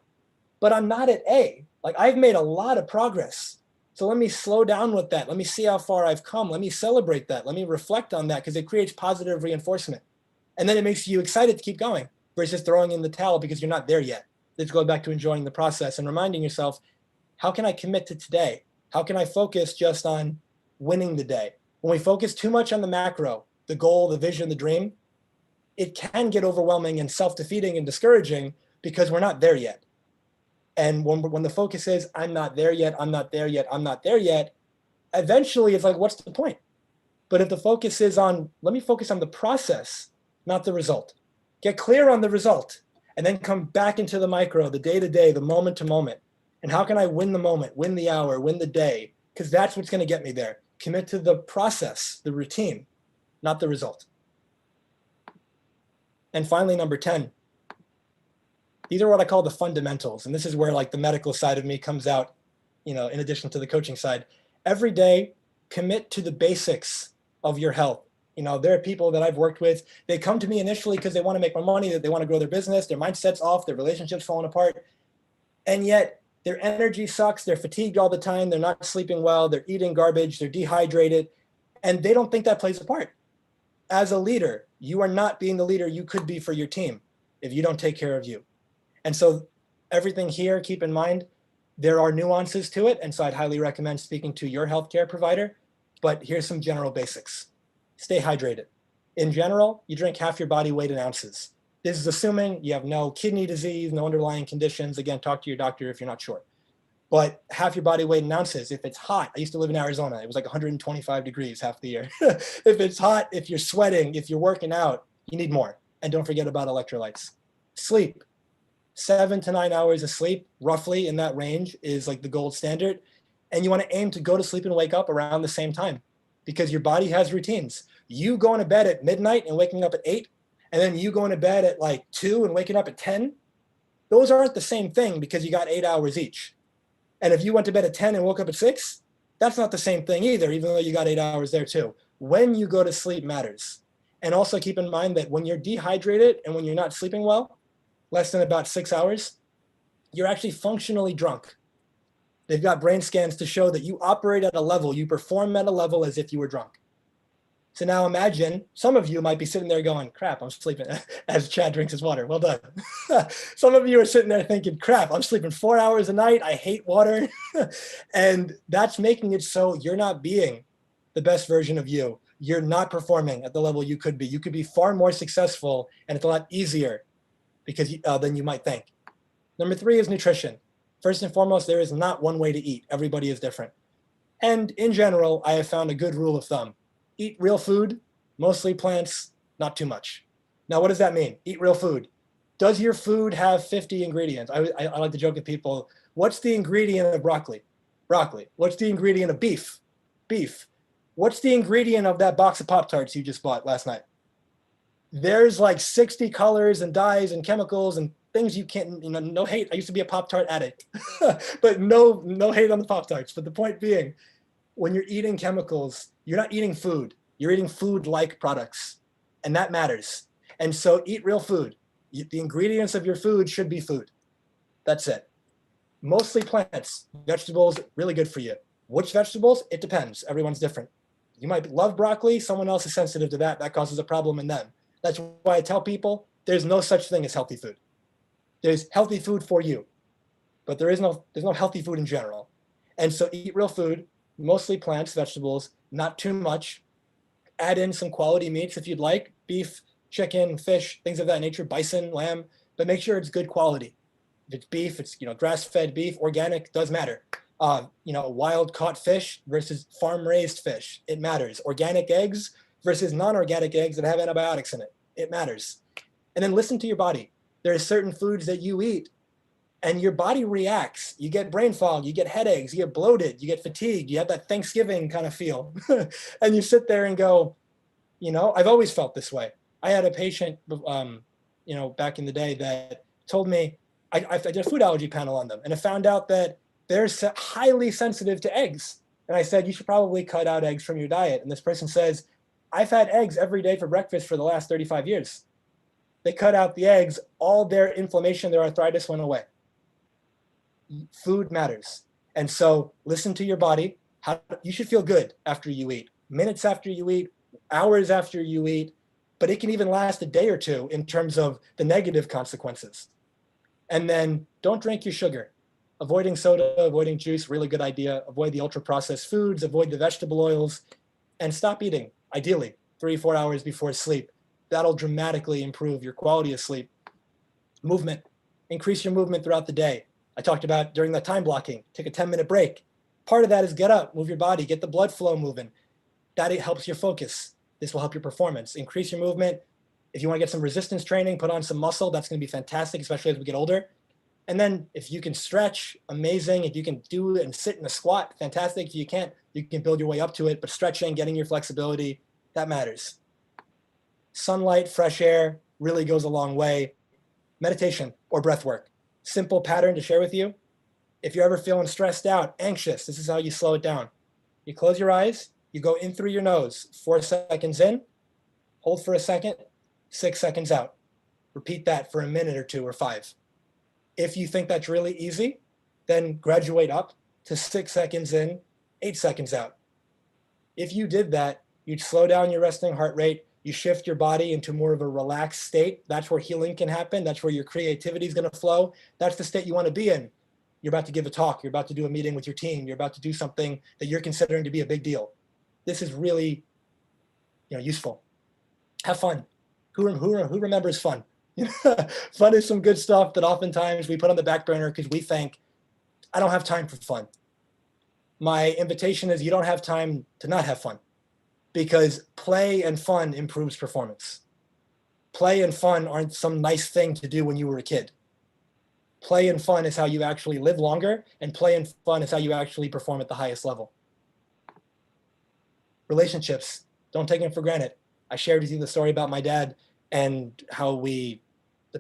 but I'm not at A. Like, I've made a lot of progress. So let me slow down with that. Let me see how far I've come. Let me celebrate that. Let me reflect on that, because it creates positive reinforcement. And then it makes you excited to keep going versus throwing in the towel because you're not there yet. Let's go back to enjoying the process and reminding yourself, how can I commit to today? How can I focus just on winning the day? When we focus too much on the macro, the goal, the vision, the dream, it can get overwhelming and self-defeating and discouraging because we're not there yet. And when the focus is, I'm not there yet, I'm not there yet, I'm not there yet, eventually it's like, what's the point? But if the focus is on, let me focus on the process, not the result. Get clear on the result, and then come back into the micro, the day-to-day, the moment-to-moment. And how can I win the moment, win the hour, win the day? Because that's what's going to get me there. Commit to the process, the routine, not the result. And finally, number 10, these are what I call the fundamentals. And this is where like the medical side of me comes out, in addition to the coaching side. Every day, commit to the basics of your health. There are people that I've worked with, they come to me initially because they want to make more money, that they want to grow their business, their mindset's off, their relationships falling apart. And yet their energy sucks, they're fatigued all the time, they're not sleeping well, they're eating garbage, they're dehydrated, and they don't think that plays a part. As a leader, you are not being the leader you could be for your team if you don't take care of you. And so everything here, keep in mind, there are nuances to it. And so I'd highly recommend speaking to your healthcare provider. But here's some general basics. Stay hydrated. In general, you drink half your body weight in ounces. This is assuming you have no kidney disease, no underlying conditions. Again, talk to your doctor if you're not sure. But half your body weight in ounces. If it's hot, I used to live in Arizona. It was like 125 degrees half the year. If it's hot, if you're sweating, if you're working out, you need more. And don't forget about electrolytes. Sleep. 7 to 9 hours of sleep, roughly in that range, is like the gold standard. And you want to aim to go to sleep and wake up around the same time because your body has routines. You going to bed at midnight and waking up at 8, and then you going to bed at like 2 and waking up at 10, those aren't the same thing because you got 8 hours each. And if you went to bed at 10 and woke up at 6, that's not the same thing either, even though you got 8 hours there too. When you go to sleep matters. And also keep in mind that when you're dehydrated and when you're not sleeping well, less than about 6 hours, you're actually functionally drunk. They've got brain scans to show that you operate at a level, you perform at a level as if you were drunk. So now imagine, some of you might be sitting there going, crap, I'm sleeping, as Chad drinks his water. Well done. Some of you are sitting there thinking, crap, I'm sleeping 4 hours a night. I hate water. And that's making it so you're not being the best version of you. You're not performing at the level you could be. You could be far more successful, and it's a lot easier because than you might think. Number 3 is nutrition. First and foremost, there is not one way to eat. Everybody is different. And in general, I have found a good rule of thumb. Eat real food, mostly plants, not too much. Now, what does that mean? Eat real food. Does your food have 50 ingredients? I like to joke with people, what's the ingredient of broccoli? Broccoli. What's the ingredient of beef? Beef. What's the ingredient of that box of Pop-Tarts you just bought last night? There's like 60 colors and dyes and chemicals and things you can't, no hate. I used to be a Pop-Tart addict, but no hate on the Pop-Tarts. But the point being, when you're eating chemicals, you're not eating food. You're eating food-like products, and that matters. And so eat real food. The ingredients of your food should be food. That's it. Mostly plants, vegetables, really good for you. Which vegetables? It depends. Everyone's different. You might love broccoli. Someone else is sensitive to that. That causes a problem in them. That's why I tell people there's no such thing as healthy food. There's healthy food for you, but there's no healthy food in general. And so eat real food, mostly plants, vegetables, not too much. Add in some quality meats if you'd like, beef, chicken, fish, things of that nature, bison, lamb, but make sure it's good quality. If it's beef, it's grass-fed beef, organic, does matter. Wild caught fish versus farm-raised fish, it matters. Organic eggs versus non-organic eggs that have antibiotics in it, it matters. And then listen to your body. There are certain foods that you eat and your body reacts. You get brain fog, you get headaches, you get bloated, you get fatigued, you have that Thanksgiving kind of feel. And you sit there and go, I've always felt this way. I had a patient, back in the day that told me, I did a food allergy panel on them, and I found out that they're highly sensitive to eggs. And I said, you should probably cut out eggs from your diet. And this person says, I've had eggs every day for breakfast for the last 35 years. They cut out the eggs, all their inflammation, their arthritis went away. Food matters. And so listen to your body. You should feel good after you eat, minutes after you eat, hours after you eat, but it can even last a day or two in terms of the negative consequences. And then don't drink your sugar. Avoiding soda, avoiding juice, really good idea. Avoid the ultra-processed foods, avoid the vegetable oils, and stop eating, ideally, 3-4 hours before sleep. That'll dramatically improve your quality of sleep. Movement. Increase your movement throughout the day. I talked about during that time blocking, take a 10-minute break. Part of that is get up, move your body, get the blood flow moving. That helps your focus. This will help your performance. Increase your movement. If you want to get some resistance training, put on some muscle. That's going to be fantastic, especially as we get older. And then if you can stretch, amazing. If you can do it and sit in a squat, fantastic. If you can't, you can build your way up to it. But stretching, getting your flexibility, that matters. Sunlight, fresh air really goes a long way. Meditation or breath work. Simple pattern to share with you. If you're ever feeling stressed out, anxious, this is how you slow it down. You close your eyes, you go in through your nose, 4 seconds in, hold for a second, 6 seconds out. Repeat that for a minute or 2 or 5. If you think that's really easy, then graduate up to 6 seconds in, 8 seconds out. If you did that, you'd slow down your resting heart rate, you shift your body into more of a relaxed state. That's where healing can happen. That's where your creativity is going to flow. That's the state you want to be in. You're about to give a talk, you're about to do a meeting with your team, you're about to do something that you're considering to be a big deal. This is really, useful. Have fun. Who remembers fun? Fun is some good stuff that oftentimes we put on the back burner because we think, I don't have time for fun. My invitation is you don't have time to not have fun, because play and fun improves performance. Play and fun aren't some nice thing to do when you were a kid. Play and fun is how you actually live longer, and play and fun is how you actually perform at the highest level. Relationships, don't take them for granted. I shared with you the story about my dad and how the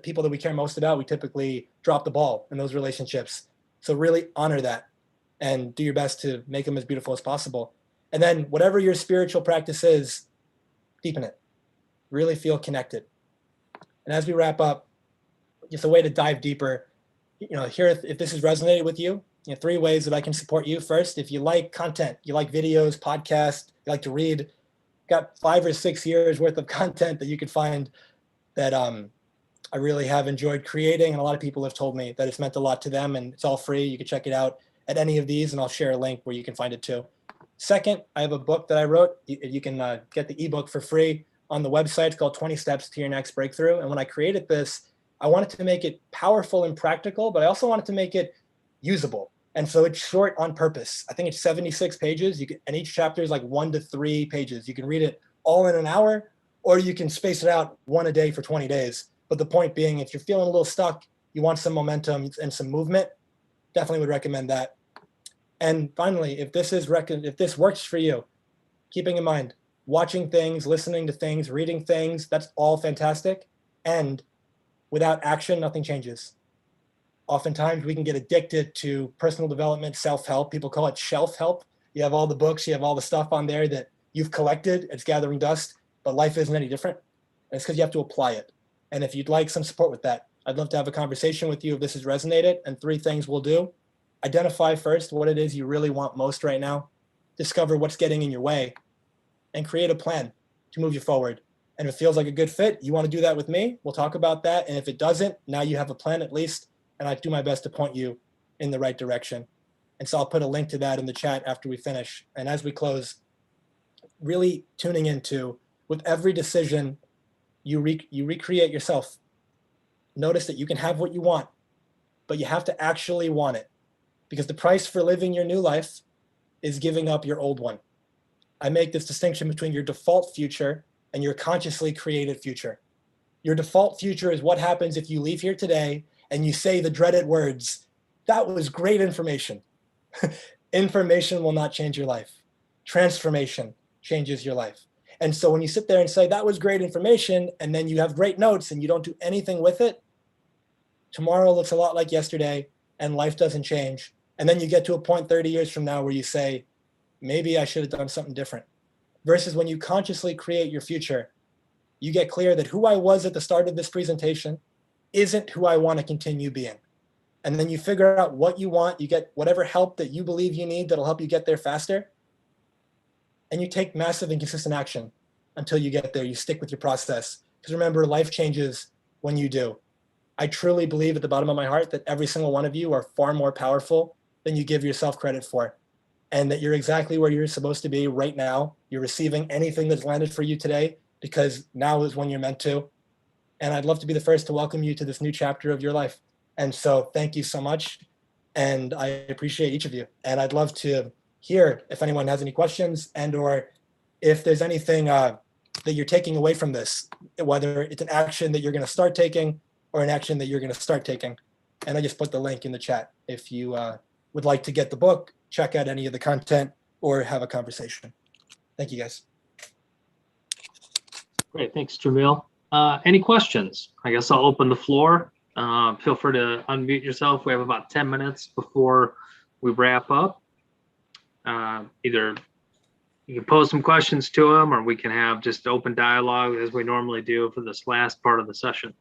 people that we care most about, we typically drop the ball in those relationships. So really honor that and do your best to make them as beautiful as possible. And then whatever your spiritual practice is, deepen it. Really feel connected. And as we wrap up, just a way to dive deeper, here, if this has resonated with you, 3 ways that I can support you. First, if you like content, you like videos, podcasts, you like to read, got 5 or 6 years worth of content that you could find that I really have enjoyed creating. And a lot of people have told me that it's meant a lot to them, and it's all free. You can check it out at any of these, and I'll share a link where you can find it too. Second, I have a book that I wrote. You can get the ebook for free on the website. It's called 20 Steps to Your Next Breakthrough. And when I created this, I wanted to make it powerful and practical, but I also wanted to make it usable. And so it's short on purpose. I think it's 76 pages. And each chapter is like 1 to 3 pages. You can read it all in an hour, or you can space it out 1 a day for 20 days. But the point being, if you're feeling a little stuck, you want some momentum and some movement, definitely would recommend that. And finally, if this works for you, keeping in mind, watching things, listening to things, reading things, that's all fantastic. And without action, nothing changes. Oftentimes we can get addicted to personal development, self-help. People call it shelf help. You have all the books, you have all the stuff on there that you've collected, it's gathering dust, but life isn't any different. And it's because you have to apply it. And if you'd like some support with that, I'd love to have a conversation with you if this has resonated. And 3 things we'll do. Identify first what it is you really want most right now. Discover what's getting in your way, and create a plan to move you forward. And if it feels like a good fit, you want to do that with me, we'll talk about that. And if it doesn't, now you have a plan at least, and I do my best to point you in the right direction. And so I'll put a link to that in the chat after we finish. And as we close, really tuning into, with every decision, you recreate yourself. Notice that you can have what you want, but you have to actually want it, because the price for living your new life is giving up your old one. I make this distinction between your default future and your consciously created future. Your default future is what happens if you leave here today and you say the dreaded words, "That was great information." Information will not change your life. Transformation changes your life. And so when you sit there and say, "That was great information," and then you have great notes and you don't do anything with it, tomorrow looks a lot like yesterday and life doesn't change. And then you get to a point 30 years from now where you say, maybe I should have done something different. Versus when you consciously create your future, you get clear that who I was at the start of this presentation isn't who I want to continue being. And then you figure out what you want, you get whatever help that you believe you need that'll help you get there faster. And you take massive and consistent action until you get there. You stick with your process. Because remember, life changes when you do. I truly believe at the bottom of my heart that every single one of you are far more powerful than you give yourself credit for. And that you're exactly where you're supposed to be right now. You're receiving anything that's landed for you today because now is when you're meant to. And I'd love to be the first to welcome you to this new chapter of your life. And so thank you so much. And I appreciate each of you. And I'd love to hear if anyone has any questions and or if there's anything that you're taking away from this, whether it's an action that you're going to start taking or an action that you're going to start taking. And I just put the link in the chat if you would like to get the book, check out any of the content, or have a conversation. Thank you, guys. Great, thanks, Jamil. Any questions? I guess I'll open the floor. Feel free to unmute yourself. We have about 10 minutes before we wrap up. Either You can pose some questions to them, or we can have just open dialogue as we normally do for this last part of the session.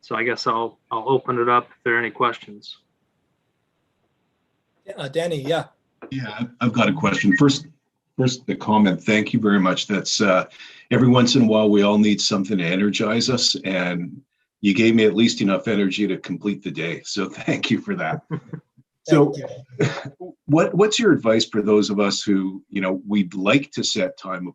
So I guess I'll open it up if there are any questions. Danny, yeah. Yeah, I've got a question. First, the comment. Thank you very much. That's every once in a while we all need something to energize us, and you gave me at least enough energy to complete the day. So thank you for that. So, what's your advice for those of us who, we'd like to set time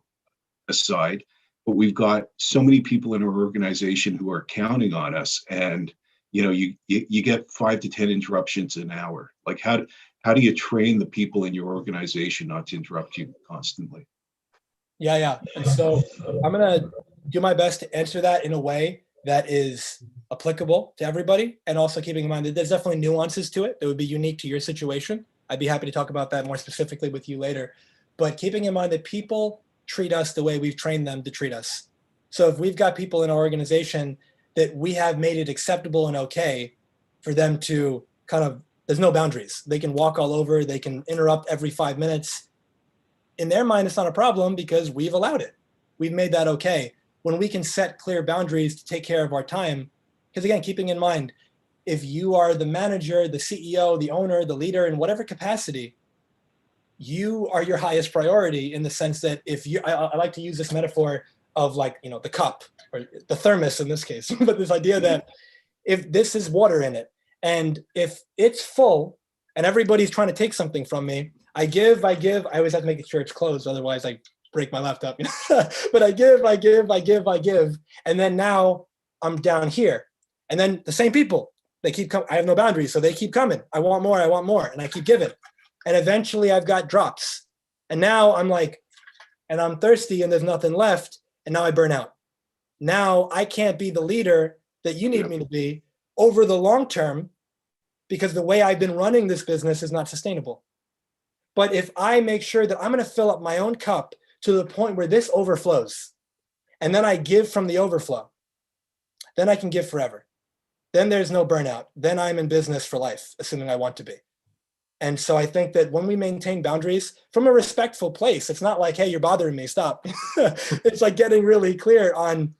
aside, but we've got so many people in our organization who are counting on us, and you get 5 to 10 interruptions an hour. Like how do you train the people in your organization not to interrupt you constantly? Yeah. And so I'm going to do my best to answer that in a way that is applicable to everybody. And also keeping in mind that there's definitely nuances to it that would be unique to your situation. I'd be happy to talk about that more specifically with you later. But keeping in mind that people treat us the way we've trained them to treat us. So if we've got people in our organization that we have made it acceptable and okay for them to there's no boundaries. They can walk all over, they can interrupt every 5 minutes. In their mind, it's not a problem because we've allowed it. We've made that okay. When we can set clear boundaries to take care of our time, because again, keeping in mind, if you are the manager, the CEO, the owner, the leader, in whatever capacity, you are your highest priority in the sense that if you, I like to use this metaphor of the cup or the thermos in this case, but this idea that if this is water in it, and if it's full and everybody's trying to take something from me, I always have to make sure it's closed. Otherwise I break my laptop, but I give. And then now I'm down here. And then the same people, they keep coming. I have no boundaries. So they keep coming. I want more. And I keep giving. And eventually I've got drops. And now I'm and I'm thirsty and there's nothing left. And now I burn out. Now I can't be the leader that you need me to be over the long term, because the way I've been running this business is not sustainable. But if I make sure that I'm going to fill up my own cup to the point where this overflows, and then I give from the overflow, then I can give forever. Then there's no burnout. Then I'm in business for life, assuming I want to be. And so I think that when we maintain boundaries from a respectful place, it's not like, hey, you're bothering me, stop. It's like getting really clear on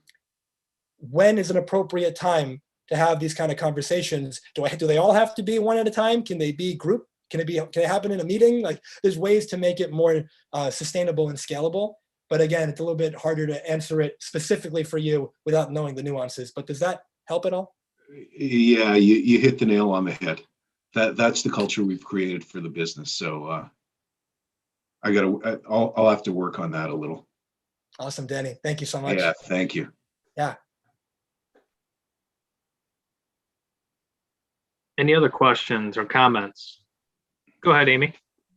when is an appropriate time to have these kind of conversations. Do they all have to be one at a time? Can they be group? Can it happen in a meeting? There's ways to make it more sustainable and scalable. But again, it's a little bit harder to answer it specifically for you without knowing the nuances. But does that help at all? Yeah, you hit the nail on the head. That's the culture we've created for the business. So I'll have to work on that a little. Awesome, Danny. Thank you so much. Yeah, thank you. Yeah. Any other questions or comments? Go ahead, Amy.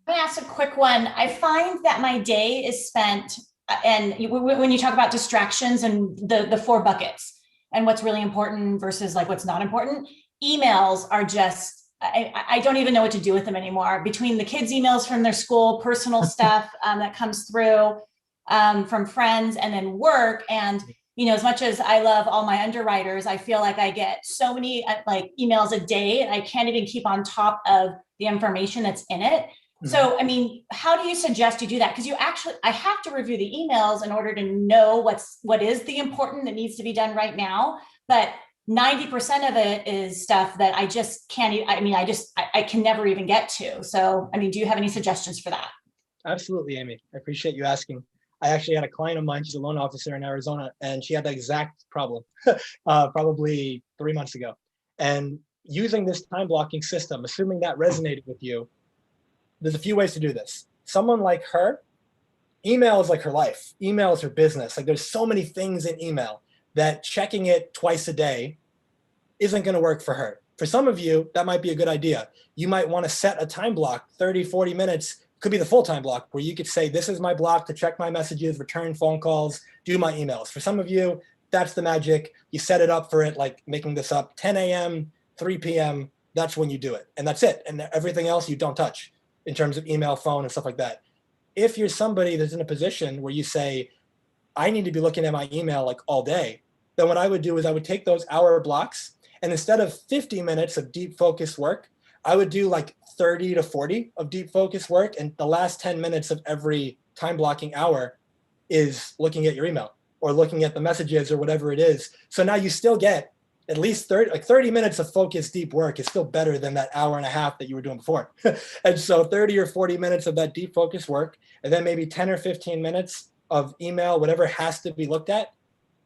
I'm gonna ask a quick one. I find that my day is spent, and when you talk about distractions and the 4 buckets and what's really important versus what's not important, emails are just, I don't even know what to do with them anymore. Between the kids' emails from their school, personal stuff that comes through from friends, and then work. And as much as I love all my underwriters, I feel like I get so many emails a day, and I can't even keep on top of the information that's in it. Mm-hmm. So, how do you suggest you do that? Because I have to review the emails in order to know what is the important that needs to be done right now. But 90% of it is stuff that I just can't, I can never even get to. So, do you have any suggestions for that? Absolutely, Amy. I appreciate you asking. I actually had a client of mine, she's a loan officer in Arizona, and she had the exact problem probably 3 months ago. And using this time blocking system, assuming that resonated with you, there's a few ways to do this. Someone like her, email is like her life. Email is her business. There's so many things in email that checking it twice a day isn't going to work for her. For some of you, that might be a good idea. You might want to set a time block, 30, 40 minutes, could be the full-time block, where you could say, this is my block to check my messages, return phone calls, do my emails. For some of you, that's the magic. You set it up for it, making this up, 10 a.m., 3 p.m., that's when you do it. And that's it. And everything else you don't touch in terms of email, phone, and stuff like that. If you're somebody that's in a position where you say, I need to be looking at my email all day, then what I would do is I would take those hour blocks, and instead of 50 minutes of deep focus work, I would do 30 to 40 of deep focus work, and the last 10 minutes of every time blocking hour is looking at your email or looking at the messages or whatever it is. So now you still get at least 30 minutes of focused deep work is still better than that hour and a half that you were doing before. And so 30 or 40 minutes of that deep focus work, and then maybe 10 or 15 minutes of email, whatever has to be looked at.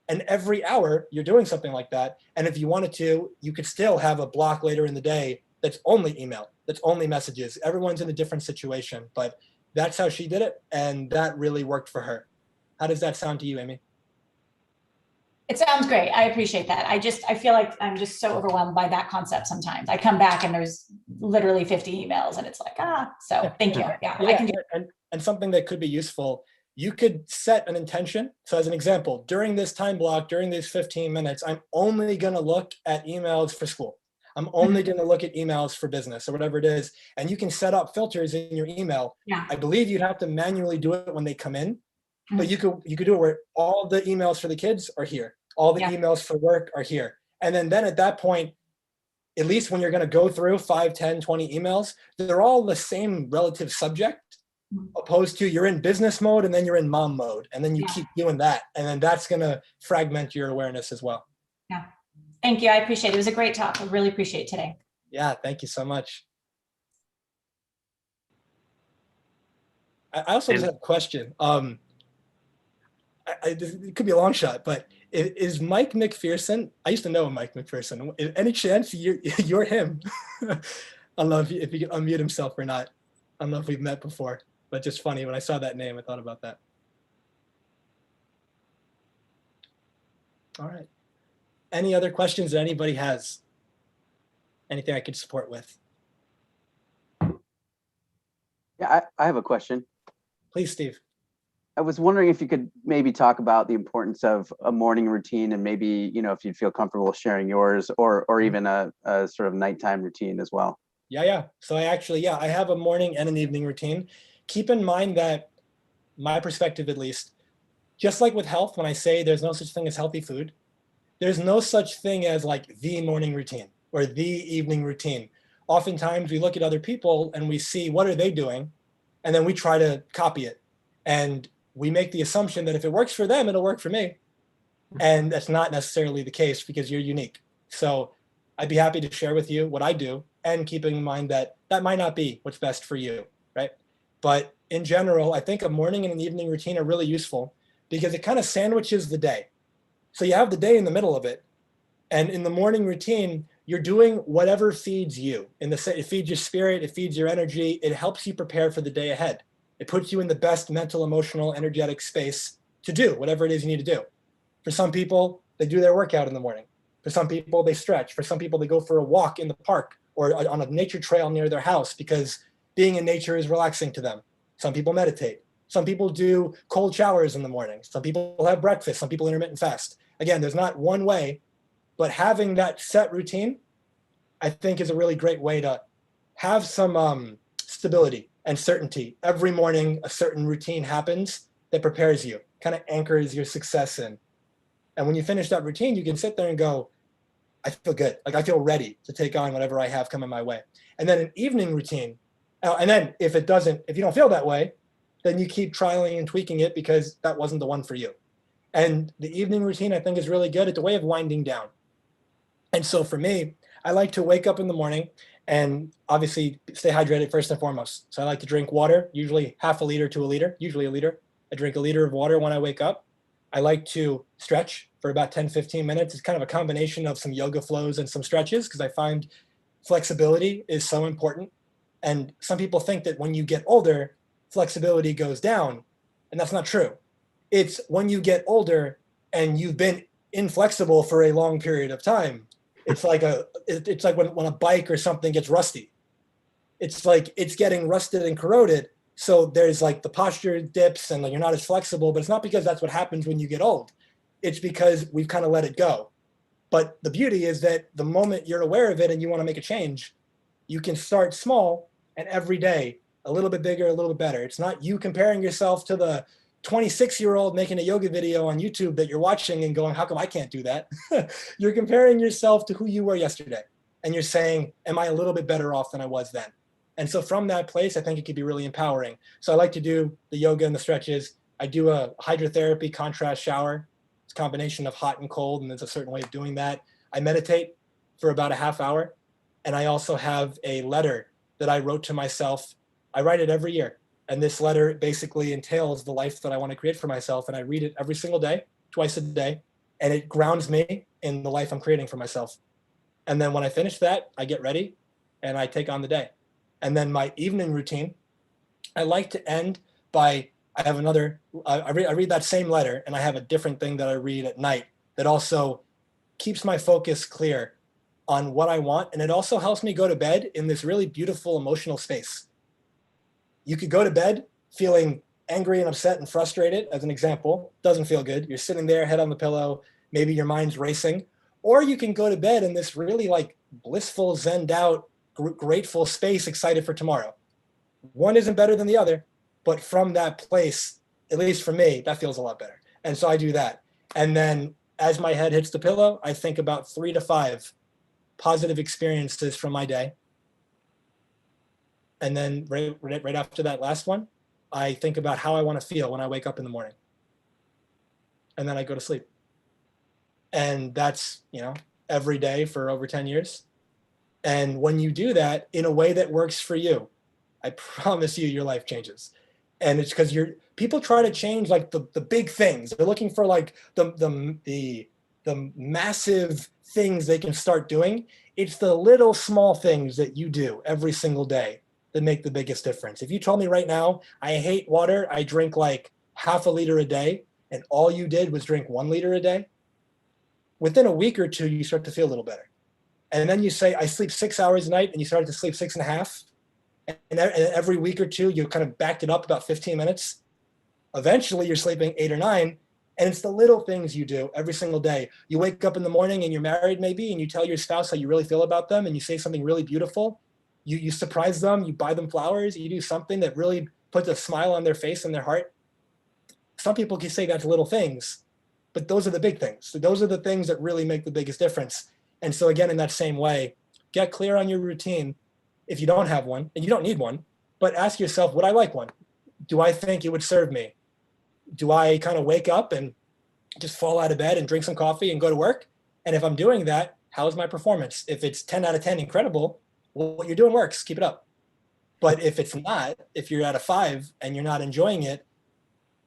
And every hour you're doing something like that. And if you wanted to, you could still have a block later in the day that's only email, that's only messages. Everyone's in a different situation, but that's how she did it. And that really worked for her. How does that sound to you, Amy? It sounds great. I appreciate that. I feel like I'm just so overwhelmed by that concept sometimes. I come back and there's literally 50 emails and it's like, so thank you. Yeah, I can do it. And something that could be useful, you could set an intention. So as an example, during this time block, during these 15 minutes, I'm only going to look at emails for school. I'm only going to look at emails for business or whatever it is. And you can set up filters in your email. Yeah. I believe you'd have to manually do it when they come in, but you could do it where all the emails for the kids are here. All the emails for work are here. And then at that point, at least when you're going to go through 5, 10, 20 emails, they're all the same relative subject, opposed to you're in business mode and then you're in mom mode. And then you keep doing that. And then that's going to fragment your awareness as well. Yeah. Thank you. I appreciate it. It was a great talk. I really appreciate today. Yeah. Thank you so much. I also just have a question. It could be a long shot, but is Mike McPherson? I used to know Mike McPherson. Any chance you're him? I don't know if he can unmute himself or not. I don't know if we've met before, but just funny when I saw that name, I thought about that. All right. Any other questions that anybody has? Anything I could support with? Yeah, I have a question. Please, Steve. I was wondering if you could maybe talk about the importance of a morning routine and maybe, if you'd feel comfortable sharing yours or even a sort of nighttime routine as well. Yeah. So I have a morning and an evening routine. Keep in mind that my perspective, at least, just like with health, when I say there's no such thing as healthy food, there's no such thing as like the morning routine or the evening routine. Oftentimes we look at other people and we see what are they doing, and then we try to copy it. And we make the assumption that if it works for them, it'll work for me. And that's not necessarily the case because you're unique. So I'd be happy to share with you what I do, and keeping in mind that that might not be what's best for you, right? But in general, I think a morning and an evening routine are really useful because it kind of sandwiches the day. So you have the day in the middle of it. And in the morning routine, you're doing whatever feeds you. It feeds your spirit, it feeds your energy, it helps you prepare for the day ahead. It puts you in the best mental, emotional, energetic space to do whatever it is you need to do. For some people, they do their workout in the morning. For some people, they stretch. For some people, they go for a walk in the park or on a nature trail near their house because being in nature is relaxing to them. Some people meditate. Some people do cold showers in the morning. Some people have breakfast. Some people intermittent fast. Again, there's not one way, but having that set routine, I think, is a really great way to have some stability and certainty. Every morning, a certain routine happens that prepares you, kind of anchors your success in. And when you finish that routine, you can sit there and go, I feel good. Like I feel ready to take on whatever I have coming my way. And then an evening routine. And then if you don't feel that way, then you keep trialing and tweaking it because that wasn't the one for you. And the evening routine, I think, is really good. It's a way of winding down. And so for me, I like to wake up in the morning and obviously stay hydrated first and foremost. So I like to drink water, usually half a liter to a liter, usually a liter. I drink a liter of water when I wake up. I like to stretch for about 10, 15 minutes. It's kind of a combination of some yoga flows and some stretches because I find flexibility is so important. And some people think that when you get older, flexibility goes down. And that's not true. It's when you get older and you've been inflexible for a long period of time. It's like when a bike or something gets rusty. It's like it's getting rusted and corroded. So there's like the posture dips and you're not as flexible, but it's not because that's what happens when you get old. It's because we've kind of let it go. But the beauty is that the moment you're aware of it and you want to make a change, you can start small and every day a little bit bigger, a little bit better. It's not you comparing yourself to the 26-year-old making a yoga video on YouTube that you're watching and going, how come I can't do that? You're comparing yourself to who you were yesterday. And you're saying, am I a little bit better off than I was then? And so from that place, I think it could be really empowering. So I like to do the yoga and the stretches. I do a hydrotherapy contrast shower. It's a combination of hot and cold, and there's a certain way of doing that. I meditate for about a half hour. And I also have a letter that I wrote to myself. I write it every year. And this letter basically entails the life that I want to create for myself. And I read it every single day, twice a day. And it grounds me in the life I'm creating for myself. And then when I finish that, I get ready and I take on the day. And then my evening routine, I like to end by, I have another, I read that same letter, and I have a different thing that I read at night that also keeps my focus clear on what I want. And it also helps me go to bed in this really beautiful emotional space. You could go to bed feeling angry and upset and frustrated, as an example. Doesn't feel good. You're sitting there, head on the pillow, maybe your mind's racing. Or you can go to bed in this really like blissful, zenned out, grateful space, excited for tomorrow. One isn't better than the other, but from that place, at least for me, that feels a lot better. And so I do that. And then as my head hits the pillow, I think about 3 to 5 positive experiences from my day. And then right after that last one, I think about how I want to feel when I wake up in the morning. And then I go to sleep. And that's, every day for over 10 years. And when you do that in a way that works for you, I promise you, your life changes. And it's because people try to change like the big things. They're looking for like the massive things they can start doing. It's the little small things that you do every single day that make the biggest difference. If you told me right now, I hate water, I drink like half a liter a day, and all you did was drink 1 liter a day, within a week or two, you start to feel a little better. And then you say, I sleep 6 hours a night, and you started to sleep 6.5. And every week or two, you kind of backed it up about 15 minutes. Eventually, you're sleeping 8 or 9. And it's the little things you do every single day. You wake up in the morning and you're married maybe, and you tell your spouse how you really feel about them, and you say something really beautiful. You surprise them, you buy them flowers, you do something that really puts a smile on their face and their heart. Some people can say that's little things, but those are the big things. So those are the things that really make the biggest difference. And so again, in that same way, get clear on your routine if you don't have one, and you don't need one, but ask yourself, would I like one? Do I think it would serve me? Do I kind of wake up and just fall out of bed and drink some coffee and go to work? And if I'm doing that, how's my performance? If it's 10 out of 10, incredible, well, what you're doing works, keep it up. But if it's not, if you're at a 5 and you're not enjoying it,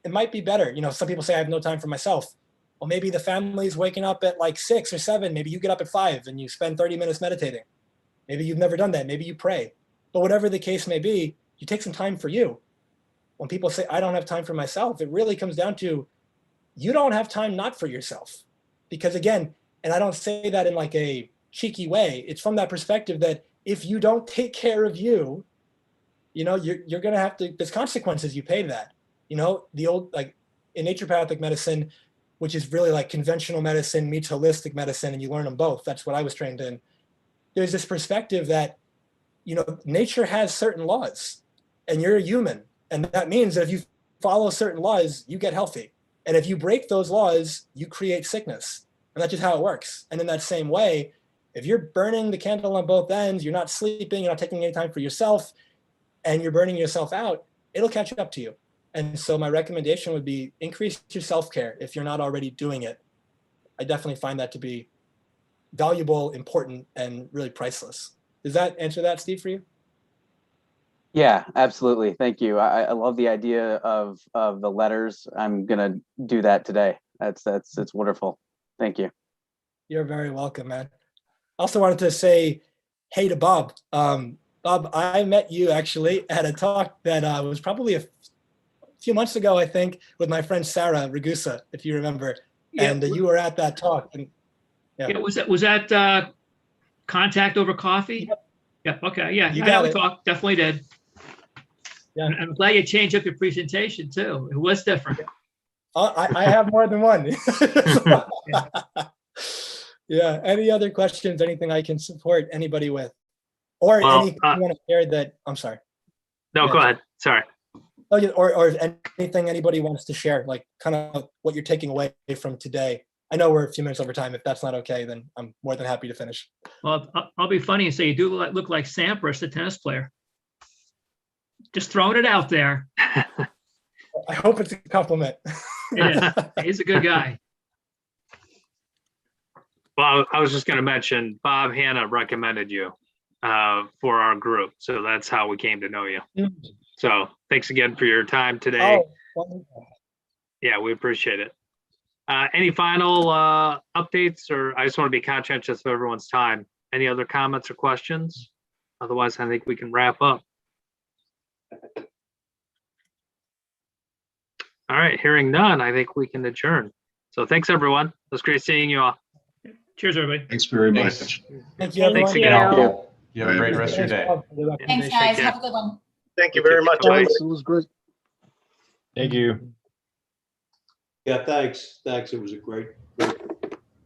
it might be better. Some people say I have no time for myself. Well, maybe the family's waking up at like 6 or 7. Maybe you get up at 5 and you spend 30 minutes meditating. Maybe you've never done that. Maybe you pray. But whatever the case may be, you take some time for you. When people say, I don't have time for myself, it really comes down to you don't have time not for yourself. Because again, and I don't say that in like a cheeky way, it's from that perspective that if you don't take care of you, you're going to have to, there's consequences you pay that. The old, like in naturopathic medicine, which is really like conventional medicine meets holistic medicine, and you learn them both. That's what I was trained in. There's this perspective that, nature has certain laws and you're a human. And that means that if you follow certain laws, you get healthy. And if you break those laws, you create sickness. And that's just how it works. And in that same way, if you're burning the candle on both ends, you're not sleeping, you're not taking any time for yourself, and you're burning yourself out, it'll catch up to you. And so my recommendation would be increase your self-care if you're not already doing it. I definitely find that to be valuable, important, and really priceless. Does that answer that, Steve, for you? Yeah, absolutely. Thank you. I love the idea of the letters. I'm gonna do that today. It's wonderful. Thank you. You're very welcome, man. Also wanted to say hey to Bob. Bob, I met you actually at a talk that was probably a few months ago, I think, with my friend Sarah Ragusa, if you remember. Yeah. And you were at that talk. And, yeah. Was that contact over coffee? Yep. Yeah. Okay. Yeah. You I got know we it. talked. Definitely did. Yeah. And I'm glad you changed up your presentation too. It was different. I have more than one. Yeah. Any other questions? Anything I can support anybody with? Or anything you want to share that, I'm sorry. No, go ahead. Sorry. Oh, yeah, or anything anybody wants to share, like kind of what you're taking away from today. I know we're a few minutes over time. If that's not okay, then I'm more than happy to finish. Well, I'll be funny and say you do look like Sampras, the tennis player. Just throwing it out there. I hope it's a compliment. It is. He's a good guy. Well, I was just going to mention Bob Hanna recommended you for our group. So that's how we came to know you. So thanks again for your time today. Oh, wonderful. Yeah, we appreciate it. Any final updates, or I just want to be conscientious of everyone's time. Any other comments or questions? Otherwise, I think we can wrap up. All right, hearing none, I think we can adjourn. So thanks, everyone. It was great seeing you all. Cheers, everybody. Thanks very Thanks. much. Thank you, everyone. Thanks again. Thank you. You have a great rest of your day. Thanks, guys. Have a good one. Thank you very much. Bye. everybody. It was great. Thank you. Yeah, thanks. Thanks. It was a great